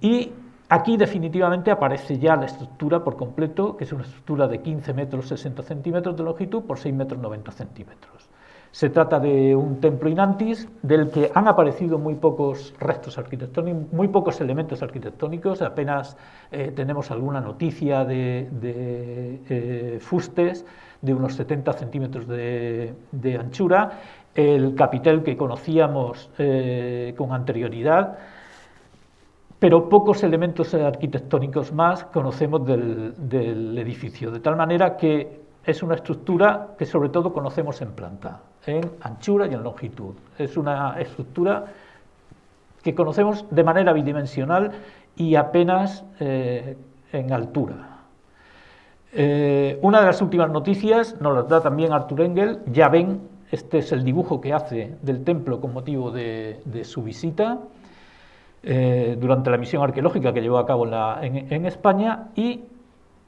y aquí definitivamente aparece ya la estructura por completo, que es una estructura de 15 metros 60 centímetros de longitud por 6 metros 90 centímetros. Se trata de un templo inantis del que han aparecido muy pocos restos arquitectónicos, muy pocos elementos arquitectónicos, apenas tenemos alguna noticia de fustes de unos 70 centímetros de anchura, el capitel que conocíamos con anterioridad, pero pocos elementos arquitectónicos más conocemos del edificio, de tal manera que es una estructura que sobre todo conocemos en planta, en anchura y en longitud. Es una estructura que conocemos de manera bidimensional y apenas en altura. Una de las últimas noticias nos las da también Arthur Engel. Ya ven, este es el dibujo que hace del templo con motivo de su visita durante la misión arqueológica que llevó a cabo en España, y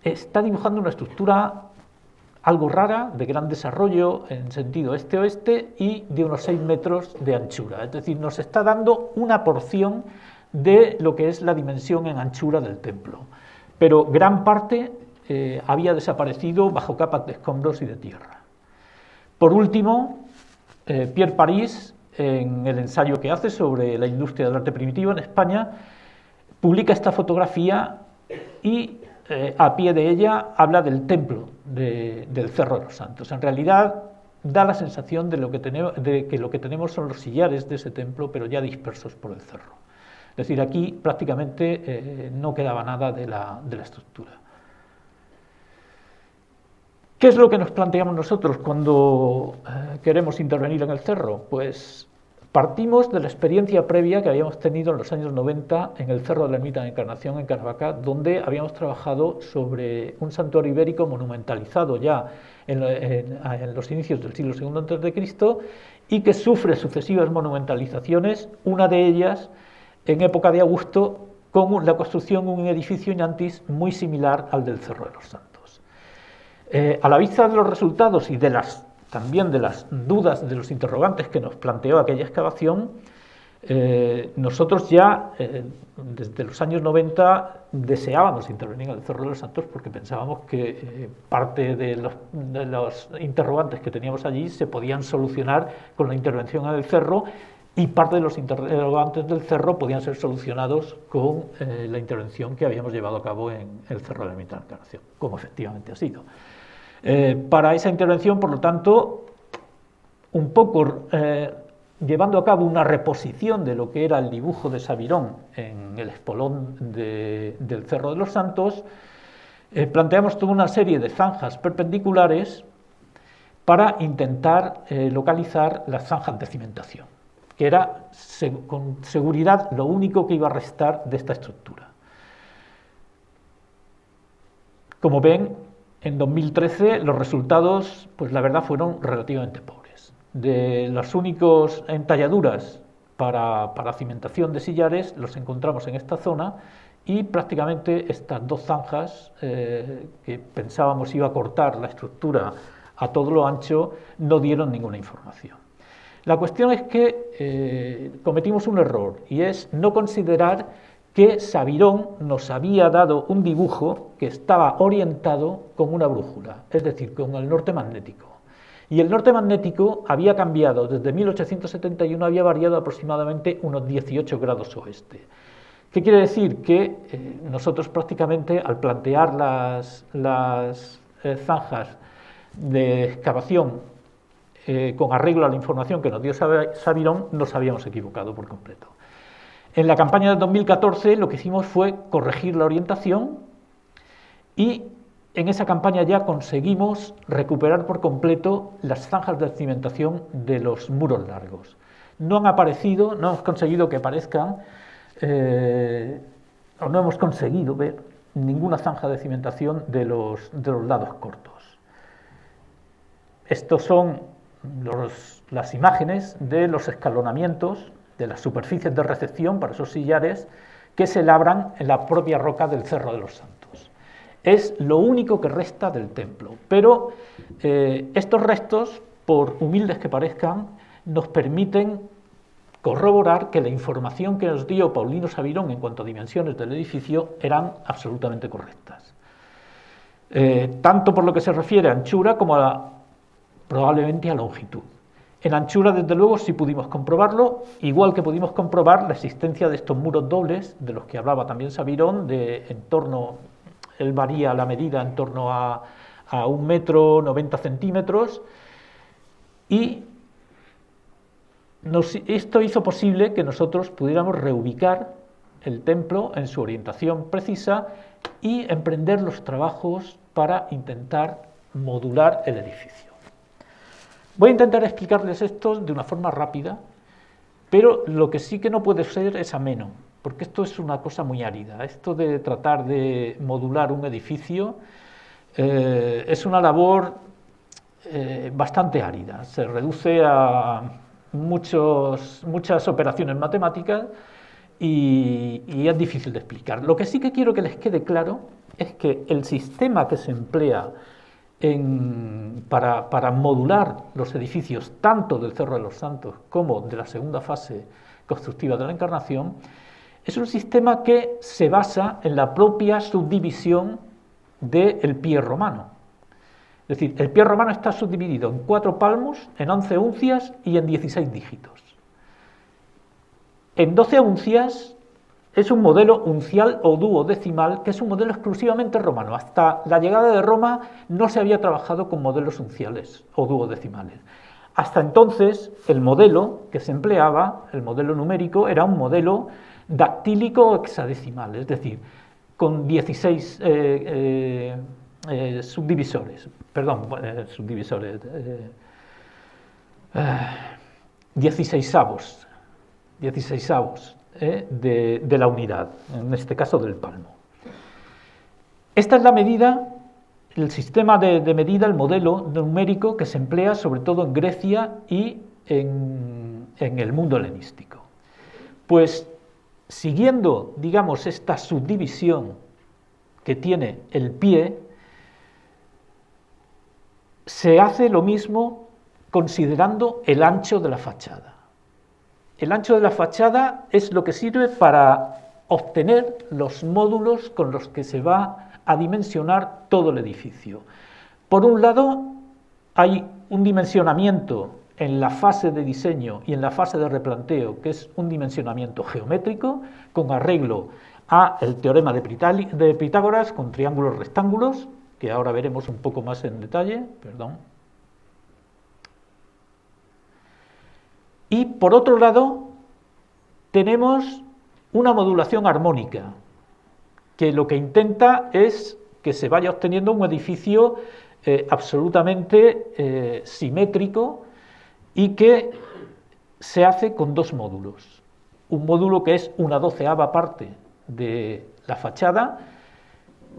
está dibujando una estructura algo rara, de gran desarrollo en sentido este-oeste y de unos 6 metros de anchura. Es decir, nos está dando una porción de lo que es la dimensión en anchura del templo, pero gran parte había desaparecido bajo capas de escombros y de tierra. Por último, Pierre Paris, en el ensayo que hace sobre la industria del arte primitivo en España, publica esta fotografía y a pie de ella habla del templo del Cerro de los Santos. En realidad da la sensación de que lo que tenemos son los sillares de ese templo, pero ya dispersos por el cerro. Es decir, aquí prácticamente no quedaba nada de la estructura. ¿Qué es lo que nos planteamos nosotros cuando queremos intervenir en el cerro? Pues partimos de la experiencia previa que habíamos tenido en los años 90 en el Cerro de la Ermita de Encarnación en Caravaca, donde habíamos trabajado sobre un santuario ibérico monumentalizado ya en los inicios del siglo II a.C. y que sufre sucesivas monumentalizaciones, una de ellas en época de Augusto, con la construcción de un edificio inantis muy similar al del Cerro de los Santos. A la vista de los resultados y también de las dudas, de los interrogantes que nos planteó aquella excavación, nosotros ya desde los años 90 deseábamos intervenir en el Cerro de los Santos porque pensábamos que parte de los interrogantes que teníamos allí se podían solucionar con la intervención en el cerro, y parte de los interrogantes del cerro podían ser solucionados con la intervención que habíamos llevado a cabo en el Cerro de la Ermita de Encarnación, como efectivamente ha sido. Para esa intervención, por lo tanto, un poco llevando a cabo una reposición de lo que era el dibujo de Sabirón en el espolón del Cerro de los Santos, planteamos toda una serie de zanjas perpendiculares para intentar localizar las zanjas de cimentación, que era con seguridad lo único que iba a restar de esta estructura. Como ven, en 2013 los resultados, pues la verdad, fueron relativamente pobres. De las únicas entalladuras para cimentación de sillares los encontramos en esta zona, y prácticamente estas dos zanjas que pensábamos iba a cortar la estructura a todo lo ancho, no dieron ninguna información. La cuestión es que cometimos un error, y es no considerar que Sabirón nos había dado un dibujo que estaba orientado con una brújula, es decir, con el norte magnético. Y el norte magnético había cambiado, desde 1871 había variado aproximadamente unos 18 grados oeste. ¿Qué quiere decir? Que nosotros prácticamente al plantear las zanjas de excavación con arreglo a la información que nos dio Sabirón, nos habíamos equivocado por completo. En la campaña de 2014 lo que hicimos fue corregir la orientación y en esa campaña ya conseguimos recuperar por completo las zanjas de cimentación de los muros largos. No han aparecido, no hemos conseguido que aparezcan, o no hemos conseguido ver ninguna zanja de cimentación de los lados cortos. Estos son las imágenes de los escalonamientos de las superficies de recepción para esos sillares que se labran en la propia roca del Cerro de los Santos. Es lo único que resta del templo, pero estos restos, por humildes que parezcan, nos permiten corroborar que la información que nos dio Paulino Sabirón en cuanto a dimensiones del edificio eran absolutamente correctas. Tanto por lo que se refiere a anchura como probablemente a longitud. En anchura, desde luego, sí pudimos comprobarlo, igual que pudimos comprobar la existencia de estos muros dobles, de los que hablaba también Sabirón, él varía la medida en torno a 1,90 metros, y esto hizo posible que nosotros pudiéramos reubicar el templo en su orientación precisa y emprender los trabajos para intentar modular el edificio. Voy a intentar explicarles esto de una forma rápida, pero lo que sí que no puede ser es ameno, porque esto es una cosa muy árida. Esto de tratar de modular un edificio es una labor bastante árida. Se reduce a muchas operaciones matemáticas y es difícil de explicar. Lo que sí que quiero que les quede claro es que el sistema que se emplea para modular los edificios tanto del Cerro de los Santos como de la segunda fase constructiva de la Encarnación es un sistema que se basa en la propia subdivisión del pie romano. Es decir, el pie romano está subdividido en 4 palmos, en 11 uncias y en 16 dígitos. En 12 uncias es un modelo uncial o duodecimal, que es un modelo exclusivamente romano. Hasta la llegada de Roma no se había trabajado con modelos unciales o duodecimales. Hasta entonces, el modelo que se empleaba, el modelo numérico, era un modelo dactílico o hexadecimal, es decir, con 16 16avos de la unidad, en este caso del palmo. Esta es la medida, el sistema de medida, el modelo numérico que se emplea sobre todo en Grecia y en el mundo helenístico. Pues siguiendo, digamos, esta subdivisión que tiene el pie, se hace lo mismo considerando el ancho de la fachada. El ancho de la fachada es lo que sirve para obtener los módulos con los que se va a dimensionar todo el edificio. Por un lado, hay un dimensionamiento en la fase de diseño y en la fase de replanteo, que es un dimensionamiento geométrico, con arreglo al teorema de Pitágoras, con triángulos rectángulos, que ahora veremos un poco más en detalle, Y por otro lado, tenemos una modulación armónica, que lo que intenta es que se vaya obteniendo un edificio absolutamente simétrico y que se hace con 2 módulos. Un módulo que es 1/12ª parte de la fachada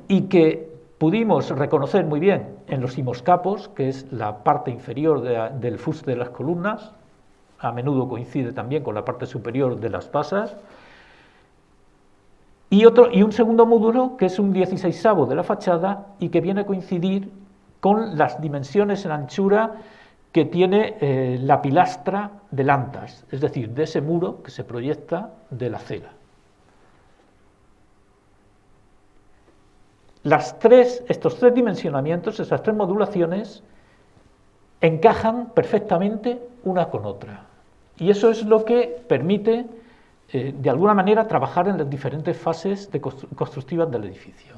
y que pudimos reconocer muy bien en los imoscapos, que es la parte inferior del fuste de las columnas, a menudo coincide también con la parte superior de las basas, y un segundo módulo que es un 16avo de la fachada y que viene a coincidir con las dimensiones en anchura que tiene la pilastra del antas, es decir, de ese muro que se proyecta de la cela. Estos tres dimensionamientos, esas tres modulaciones, encajan perfectamente una con otra. Y eso es lo que permite, de alguna manera, trabajar en las diferentes fases constructivas del edificio.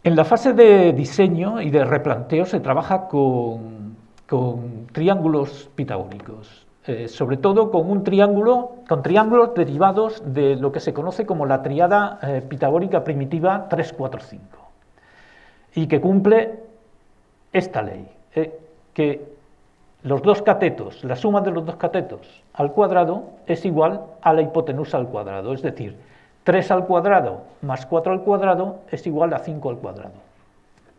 En la fase de diseño y de replanteo se trabaja con triángulos pitagóricos, sobre todo con triángulos derivados de lo que se conoce como la tríada pitagórica primitiva 3, 4, 5, y que cumple esta ley, que los dos catetos, la suma de los dos catetos al cuadrado es igual a la hipotenusa al cuadrado, es decir, 3 al cuadrado más 4 al cuadrado es igual a 5 al cuadrado,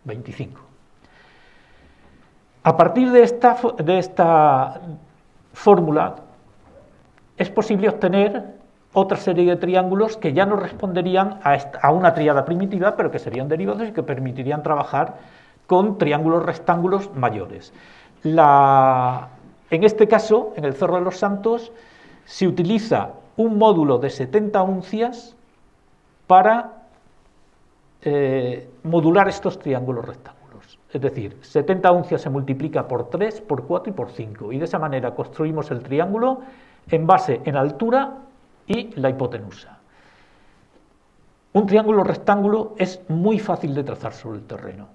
25. A partir de esta fórmula es posible obtener otra serie de triángulos que ya no responderían a una tríada primitiva, pero que serían derivados y que permitirían trabajar con triángulos rectángulos mayores. En este caso, en el Cerro de los Santos, se utiliza un módulo de 70 uncias para modular estos triángulos rectángulos. Es decir, 70 uncias se multiplica por 3, por 4 y por 5. Y de esa manera construimos el triángulo en base en altura y la hipotenusa. Un triángulo rectángulo es muy fácil de trazar sobre el terreno.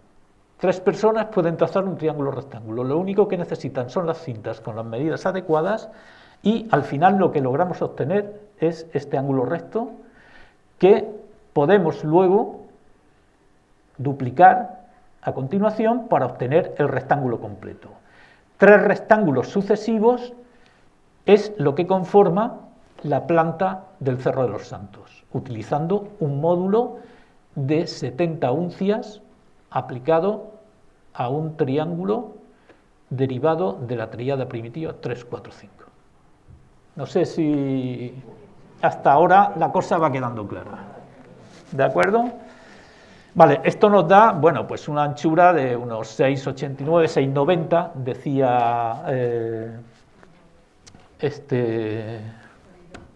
3 personas pueden trazar un triángulo rectángulo. Lo único que necesitan son las cintas con las medidas adecuadas y al final lo que logramos obtener es este ángulo recto que podemos luego duplicar a continuación para obtener el rectángulo completo. 3 rectángulos sucesivos es lo que conforma la planta del Cerro de los Santos, utilizando un módulo de 70 uncias aplicado a un triángulo derivado de la tríada primitiva 3, 4, 5. No sé si hasta ahora la cosa va quedando clara. ¿De acuerdo? Vale, esto nos da, bueno, pues una anchura de unos 6,89, 6,90, decía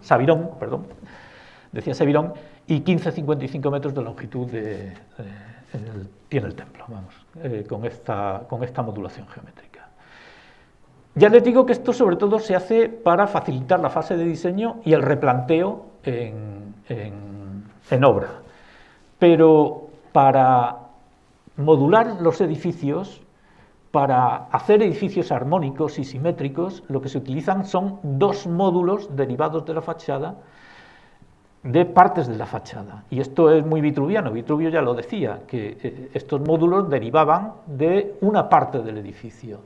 Sabirón, decía Sabirón, y 15,55 metros de longitud tiene el templo, vamos, con esta modulación geométrica. Ya les digo que esto sobre todo se hace para facilitar la fase de diseño y el replanteo en obra, pero para modular los edificios, para hacer edificios armónicos y simétricos, lo que se utilizan son 2 módulos derivados de la fachada, de partes de la fachada. Y esto es muy vitruviano. Vitruvio ya lo decía, que estos módulos derivaban de una parte del edificio.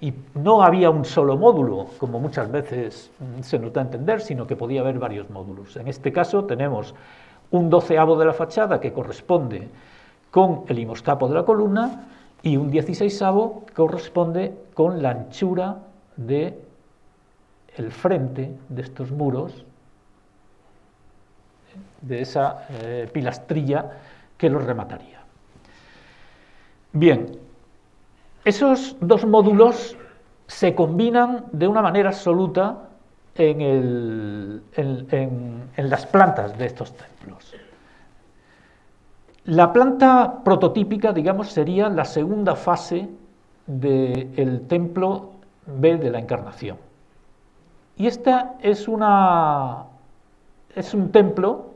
Y no había un solo módulo, como muchas veces se nos da a entender, sino que podía haber varios módulos. En este caso tenemos un 12avo de la fachada que corresponde con el himoscapo de la columna y un 16avo que corresponde con la anchura del frente de estos muros, de esa pilastrilla que los remataría. Bien, esos 2 módulos se combinan de una manera absoluta en las plantas de estos templos. La planta prototípica, digamos, sería la segunda fase del templo B de la Encarnación. Y esta es un templo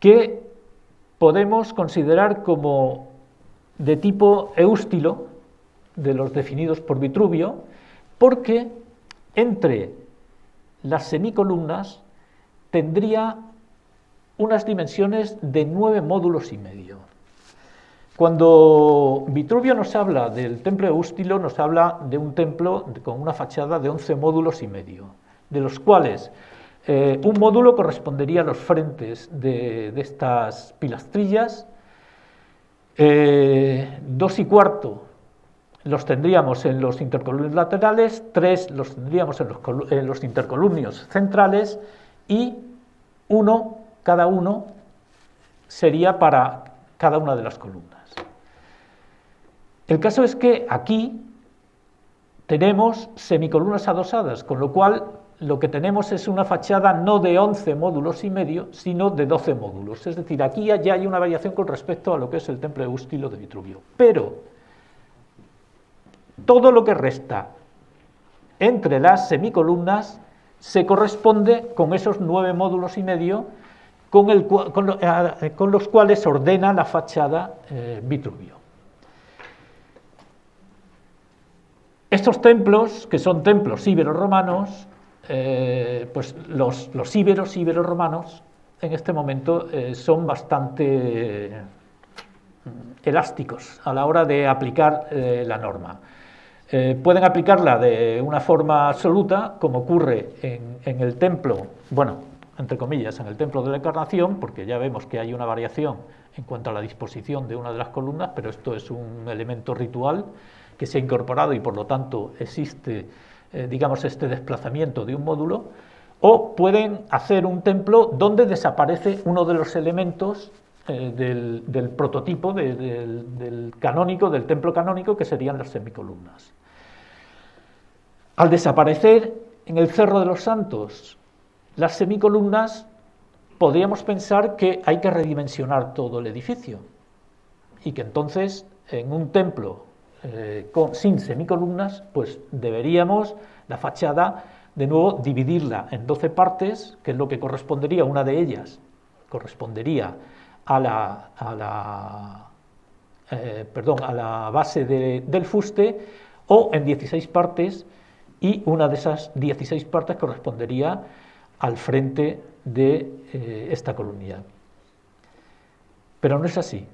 que podemos considerar como de tipo eústilo, de los definidos por Vitruvio, porque entre las semicolumnas tendría unas dimensiones de 9 módulos y medio. Cuando Vitruvio nos habla del templo eústilo, nos habla de un templo con una fachada de 11 módulos y medio, de los cuales un módulo correspondería a los frentes de estas pilastrillas, 2 y cuarto los tendríamos en los intercolumnios laterales, 3 los tendríamos en los intercolumnios centrales y 1 cada uno sería para cada una de las columnas. El caso es que aquí tenemos semicolumnas adosadas, con lo cual lo que tenemos es una fachada no de 11 módulos y medio, sino de 12 módulos. Es decir, aquí ya hay una variación con respecto a lo que es el templo de Eustilo de Vitruvio. Pero todo lo que resta entre las semicolumnas se corresponde con esos 9 módulos y medio con los cuales ordena la fachada Vitruvio. Estos templos, que son templos íbero-romanos, pues los íbero-romanos en este momento son bastante elásticos a la hora de aplicar la norma. Pueden aplicarla de una forma absoluta, como ocurre en el templo, bueno, entre comillas, en el templo de la Encarnación, porque ya vemos que hay una variación en cuanto a la disposición de una de las columnas, pero esto es un elemento ritual que se ha incorporado y por lo tanto existe, digamos, este desplazamiento de un módulo, o pueden hacer un templo donde desaparece uno de los elementos del prototipo del canónico, del templo canónico, que serían las semicolumnas. Al desaparecer en el Cerro de los Santos las semicolumnas, podríamos pensar que hay que redimensionar todo el edificio y que entonces en un templo sin semicolumnas, pues deberíamos la fachada de nuevo dividirla en 12 partes, que es lo que correspondería, una de ellas correspondería a la base del fuste, o en 16 partes, y una de esas 16 partes correspondería al frente de esta columnidad. Pero no es así.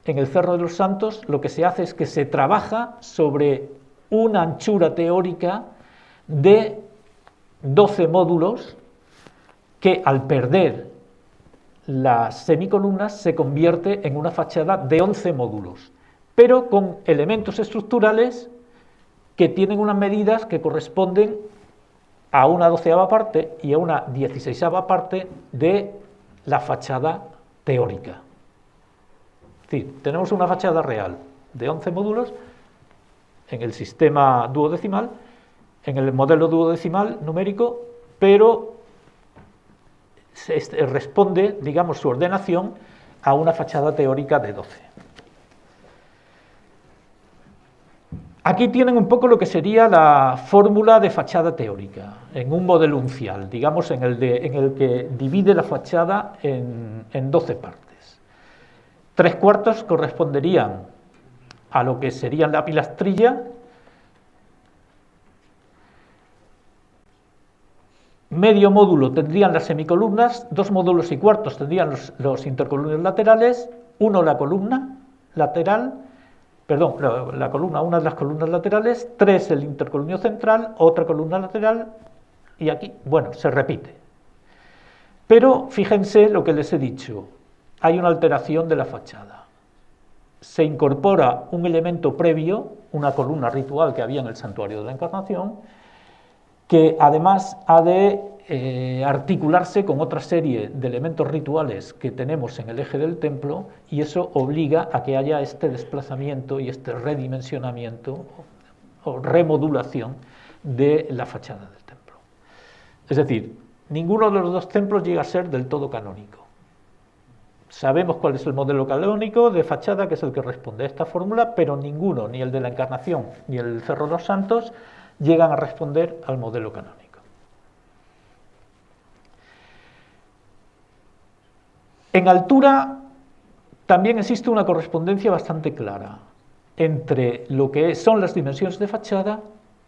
En el Cerro de los Santos lo que se hace es que se trabaja sobre una anchura teórica de 12 módulos que, al perder las semicolumnas, se convierte en una fachada de 11 módulos, pero con elementos estructurales que tienen unas medidas que corresponden a una 12ª parte y a una 16ª parte de la fachada teórica. Es decir, tenemos una fachada real de 11 módulos en el sistema duodecimal, en el modelo duodecimal numérico, pero responde, digamos, su ordenación a una fachada teórica de 12. Aquí tienen un poco lo que sería la fórmula de fachada teórica, en un modelo uncial, digamos, en el que divide la fachada en 12 partes. 3/4 corresponderían a lo que serían la pilastrilla, medio módulo tendrían las semicolumnas, 2 módulos y cuartos tendrían los intercolumnios laterales, la columna lateral, la columna, una de las columnas laterales, 3 el intercolumnio central, otra columna lateral, y aquí, bueno, se repite. Pero fíjense lo que les he dicho, hay una alteración de la fachada. Se incorpora un elemento previo, una columna ritual que había en el santuario de la Encarnación, que además ha de articularse con otra serie de elementos rituales que tenemos en el eje del templo, y eso obliga a que haya este desplazamiento y este redimensionamiento o remodulación de la fachada del templo. Es decir, ninguno de los dos templos llega a ser del todo canónico. Sabemos cuál es el modelo canónico de fachada, que es el que responde a esta fórmula, pero ninguno, ni el de la Encarnación ni el Cerro de los Santos, llegan a responder al modelo canónico. En altura también existe una correspondencia bastante clara entre lo que son las dimensiones de fachada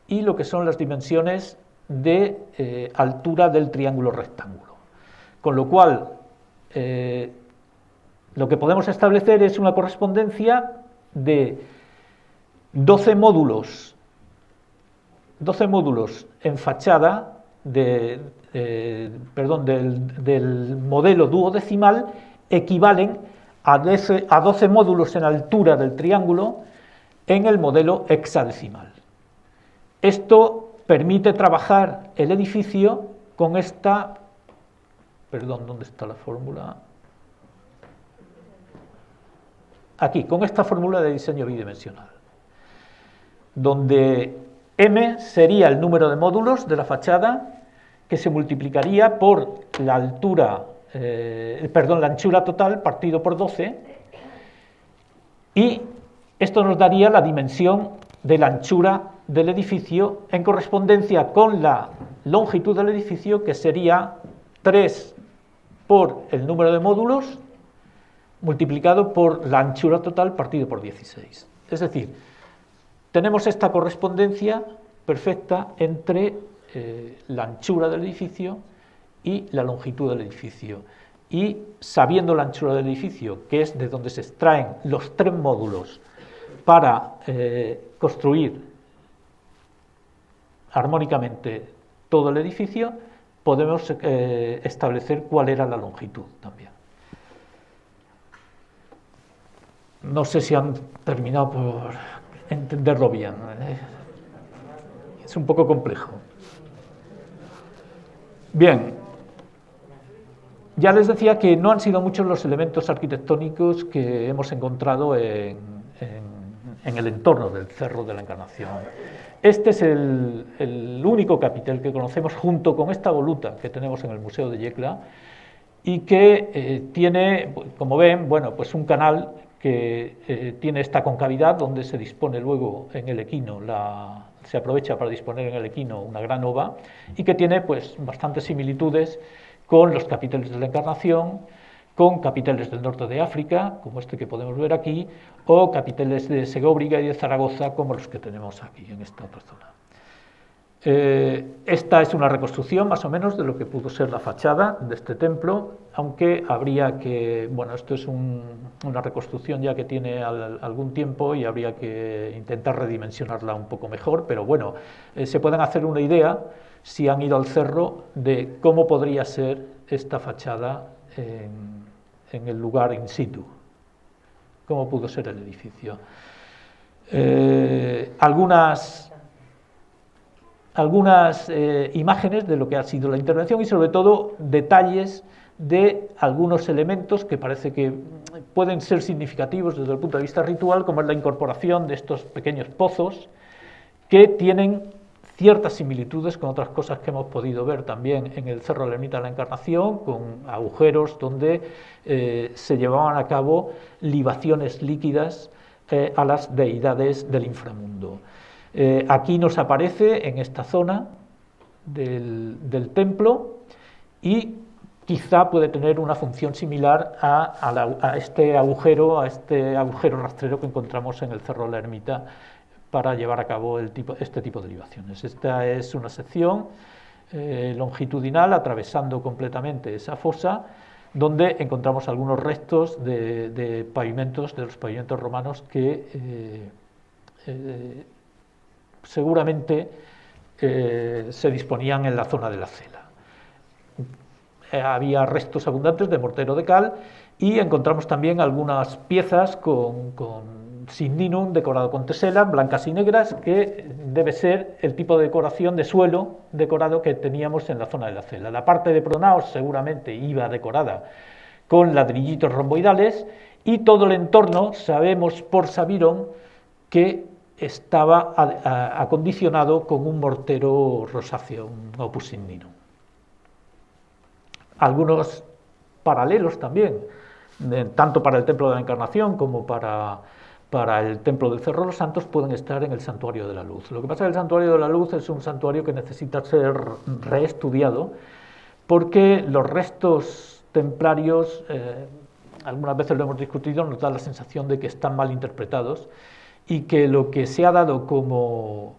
y lo que son las dimensiones de altura del triángulo rectángulo. Con lo cual, lo que podemos establecer es una correspondencia de 12 módulos en fachada del modelo duodecimal equivalen a 12 módulos en altura del triángulo en el modelo hexadecimal. Esto permite trabajar el edificio con esta... ¿dónde está la fórmula? Aquí, con esta fórmula de diseño bidimensional. donde m sería el número de módulos de la fachada, que se multiplicaría por la altura, la anchura total partido por 12, y esto nos daría la dimensión de la anchura del edificio en correspondencia con la longitud del edificio, que sería 3 por el número de módulos multiplicado por la anchura total partido por 16. Es decir, tenemos esta correspondencia perfecta entre la anchura del edificio y la longitud del edificio. Y sabiendo la anchura del edificio, que es de donde se extraen los 3 módulos para construir armónicamente todo el edificio, podemos establecer cuál era la longitud también. No sé si han terminado por entenderlo bien. Es un poco complejo. Bien, ya les decía que no han sido muchos los elementos arquitectónicos que hemos encontrado en el entorno del Cerro de la Encarnación. Este es el único capitel que conocemos, junto con esta voluta que tenemos en el Museo de Yecla, y que tiene, como ven, bueno, pues un canal que tiene esta concavidad donde se dispone luego en el equino, se aprovecha para disponer en el equino una gran ova, y que tiene pues bastantes similitudes con los capiteles de la Encarnación, con capiteles del norte de África, como este que podemos ver aquí, o capiteles de Segóbriga y de Zaragoza, como los que tenemos aquí en esta otra zona. Esta es una reconstrucción más o menos de lo que pudo ser la fachada de este templo, aunque habría que, bueno, esto es una reconstrucción ya que tiene algún tiempo y habría que intentar redimensionarla un poco mejor, pero bueno, se pueden hacer una idea, si han ido al cerro, de cómo podría ser esta fachada en el lugar in situ, cómo pudo ser el edificio. Algunas imágenes de lo que ha sido la intervención y sobre todo detalles de algunos elementos que parece que pueden ser significativos desde el punto de vista ritual, como es la incorporación de estos pequeños pozos que tienen ciertas similitudes con otras cosas que hemos podido ver también en el Cerro de la Ermita de la Encarnación, con agujeros donde se llevaban a cabo libaciones líquidas a las deidades del inframundo. Aquí nos aparece en esta zona del templo y quizá puede tener una función similar a este agujero rastrero que encontramos en el Cerro de la Ermita para llevar a cabo este tipo de libaciones. Esta es una sección longitudinal atravesando completamente esa fosa, donde encontramos algunos restos de pavimentos, de los pavimentos romanos que seguramente se disponían en la zona de la cela. Había restos abundantes de mortero de cal y encontramos también algunas piezas con signinum decorado con tesela, blancas y negras, que debe ser el tipo de decoración de suelo decorado que teníamos en la zona de la cela. La parte de pronaos seguramente iba decorada con ladrillitos romboidales y todo el entorno sabemos por Sabirón que estaba acondicionado con un mortero rosáceo, un opus signinum. Algunos paralelos también, tanto para el Templo de la Encarnación como para el Templo del Cerro de los Santos, pueden estar en el Santuario de la Luz. Lo que pasa es que el Santuario de la Luz es un santuario que necesita ser reestudiado porque los restos templarios, algunas veces lo hemos discutido, nos da la sensación de que están mal interpretados y que lo que se ha dado como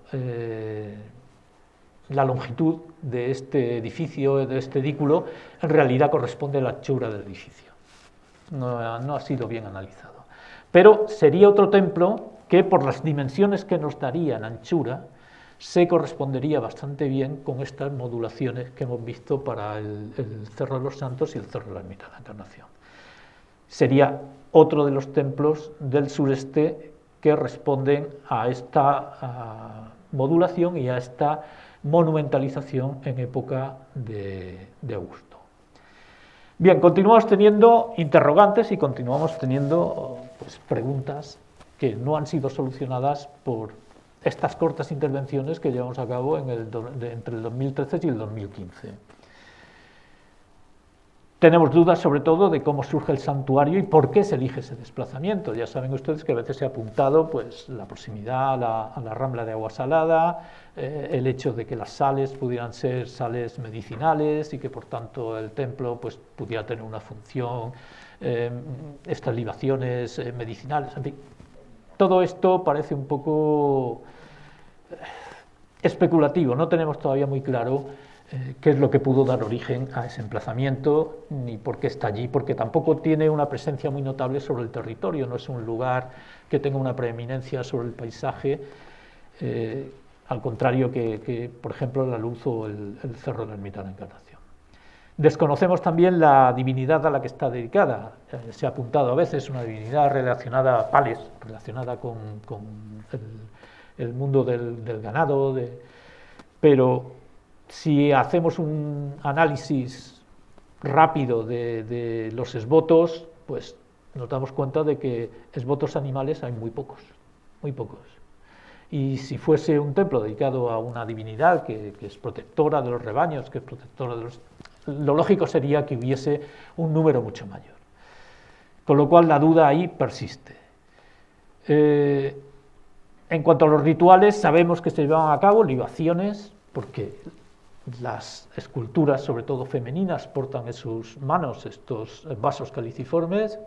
la longitud de este edificio, de este edículo, en realidad corresponde a la anchura del edificio. No ha sido bien analizado. Pero sería otro templo que, por las dimensiones que nos daría en anchura, se correspondería bastante bien con estas modulaciones que hemos visto para el Cerro de los Santos y el Cerro de la Ermita de la Encarnación. Sería otro de los templos del sureste que responden a esta modulación y a esta monumentalización en época de Augusto. Bien, continuamos teniendo interrogantes y continuamos teniendo pues, preguntas que no han sido solucionadas por estas cortas intervenciones que llevamos a cabo entre el 2013 y el 2015. Tenemos dudas sobre todo de cómo surge el santuario y por qué se elige ese desplazamiento. Ya saben ustedes que a veces se ha apuntado pues, la proximidad a la rambla de agua salada, el hecho de que las sales pudieran ser sales medicinales y que por tanto el templo pues, pudiera tener una función, estas libaciones medicinales, en fin. Todo esto parece un poco especulativo, no tenemos todavía muy claro qué es lo que pudo dar origen a ese emplazamiento, ni por qué está allí, porque tampoco tiene una presencia muy notable sobre el territorio, no es un lugar que tenga una preeminencia sobre el paisaje, al contrario que, por ejemplo, la Luz o el Cerro de la Ermita de la Encarnación. Desconocemos también la divinidad a la que está dedicada, se ha apuntado a veces una divinidad relacionada a Pales, relacionada con el mundo del ganado, pero si hacemos un análisis rápido de los esvotos, pues nos damos cuenta de que esvotos animales hay muy pocos, muy pocos. Y si fuese un templo dedicado a una divinidad que es protectora de los rebaños, que es protectora de los... lo lógico sería que hubiese un número mucho mayor. Con lo cual la duda ahí persiste. En cuanto a los rituales, sabemos que se llevan a cabo libaciones, porque las esculturas, sobre todo femeninas, portan en sus manos estos vasos caliciformes.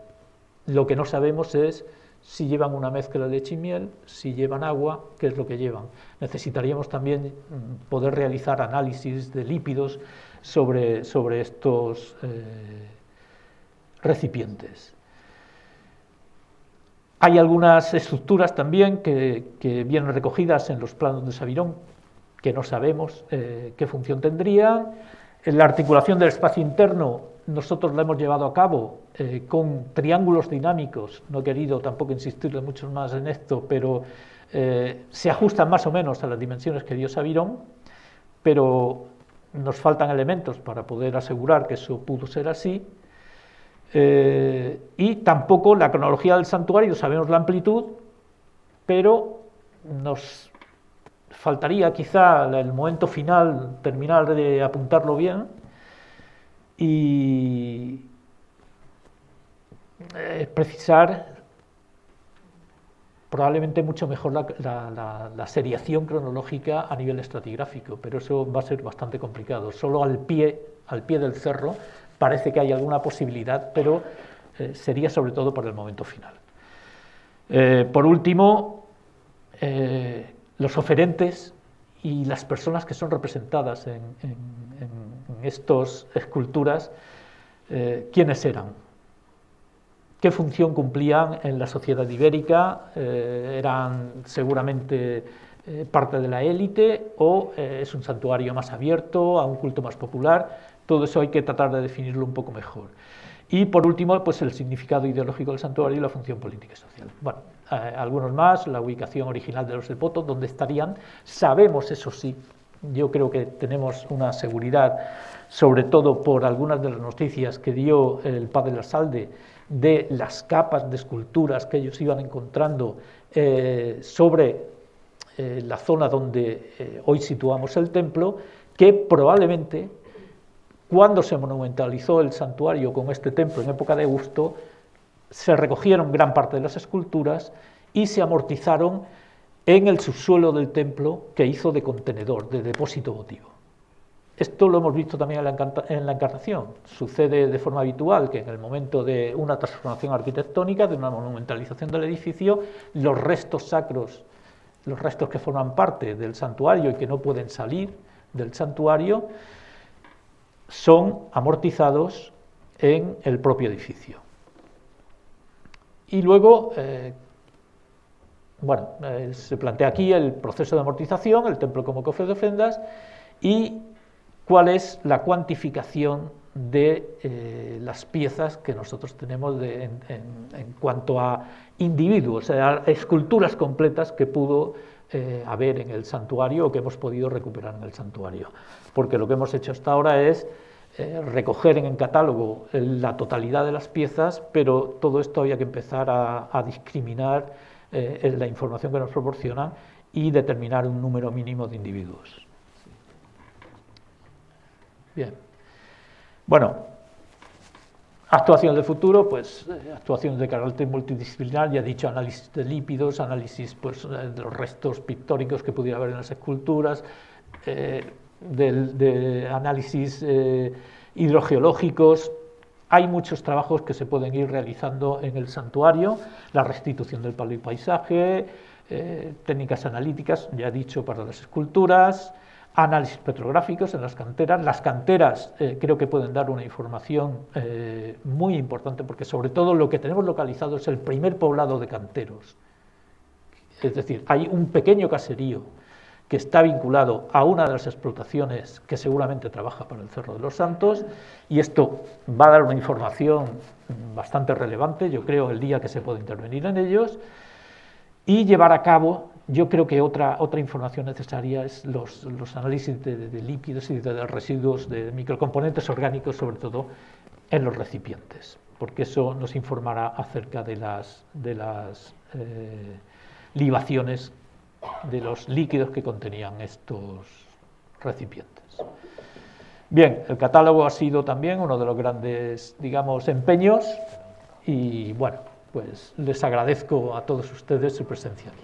Lo que no sabemos es si llevan una mezcla de leche y miel, si llevan agua, qué es lo que llevan. Necesitaríamos también poder realizar análisis de lípidos sobre estos recipientes. Hay algunas estructuras también que vienen recogidas en los planos de Sabirón, que no sabemos qué función tendrían. La articulación del espacio interno nosotros la hemos llevado a cabo con triángulos dinámicos, no he querido tampoco insistirle mucho más en esto, pero se ajustan más o menos a las dimensiones que dio Sabirón, pero nos faltan elementos para poder asegurar que eso pudo ser así, y tampoco la cronología del santuario, sabemos la amplitud, pero nos faltaría quizá el momento final, terminar de apuntarlo bien y precisar probablemente mucho mejor la seriación cronológica a nivel estratigráfico, pero eso va a ser bastante complicado. Solo al pie del cerro parece que hay alguna posibilidad, pero sería sobre todo por el momento final. Por último, los oferentes y las personas que son representadas en estas esculturas, ¿quiénes eran? ¿Qué función cumplían en la sociedad ibérica? ¿Eran seguramente parte de la élite o es un santuario más abierto, a un culto más popular? Todo eso hay que tratar de definirlo un poco mejor. Y por último, pues el significado ideológico del santuario y la función política y social. Bueno, algunos más, la ubicación original de los esvotos, dónde estarían. Sabemos, eso sí, yo creo que tenemos una seguridad, sobre todo por algunas de las noticias que dio el padre Lasalde, de las capas de esculturas que ellos iban encontrando sobre la zona donde hoy situamos el templo, que probablemente cuando se monumentalizó el santuario con este templo en época de Augusto, se recogieron gran parte de las esculturas y se amortizaron en el subsuelo del templo que hizo de contenedor, de depósito votivo. Esto lo hemos visto también en la Encarnación. Sucede de forma habitual que en el momento de una transformación arquitectónica, de una monumentalización del edificio, los restos sacros, los restos que forman parte del santuario y que no pueden salir del santuario, son amortizados en el propio edificio. Y luego, se plantea aquí el proceso de amortización, el templo como cofre de ofrendas, y cuál es la cuantificación de las piezas que nosotros tenemos en cuanto a individuos, o sea, esculturas completas que pudo haber en el santuario o que hemos podido recuperar en el santuario. Porque lo que hemos hecho hasta ahora es recoger en el catálogo la totalidad de las piezas, pero todo esto había que empezar a discriminar la información que nos proporcionan y determinar un número mínimo de individuos. Bien. Bueno, actuaciones de futuro, pues actuaciones de carácter multidisciplinar, ya he dicho, análisis de lípidos, análisis pues, de los restos pictóricos que pudiera haber en las esculturas, de análisis hidrogeológicos. Hay muchos trabajos que se pueden ir realizando en el santuario, la restitución del paisaje, técnicas analíticas, ya he dicho, para las esculturas, análisis petrográficos en las canteras. Las canteras creo que pueden dar una información muy importante, porque sobre todo lo que tenemos localizado es el primer poblado de canteros. Es decir, hay un pequeño caserío que está vinculado a una de las explotaciones que seguramente trabaja para el Cerro de los Santos, y esto va a dar una información bastante relevante, yo creo, el día que se pueda intervenir en ellos, y llevar a cabo, yo creo que otra información necesaria es los análisis de lípidos y de residuos de microcomponentes orgánicos, sobre todo en los recipientes, porque eso nos informará acerca de las libaciones de los líquidos que contenían estos recipientes. Bien, el catálogo ha sido también uno de los grandes, digamos, empeños, y bueno, pues les agradezco a todos ustedes su presencia aquí.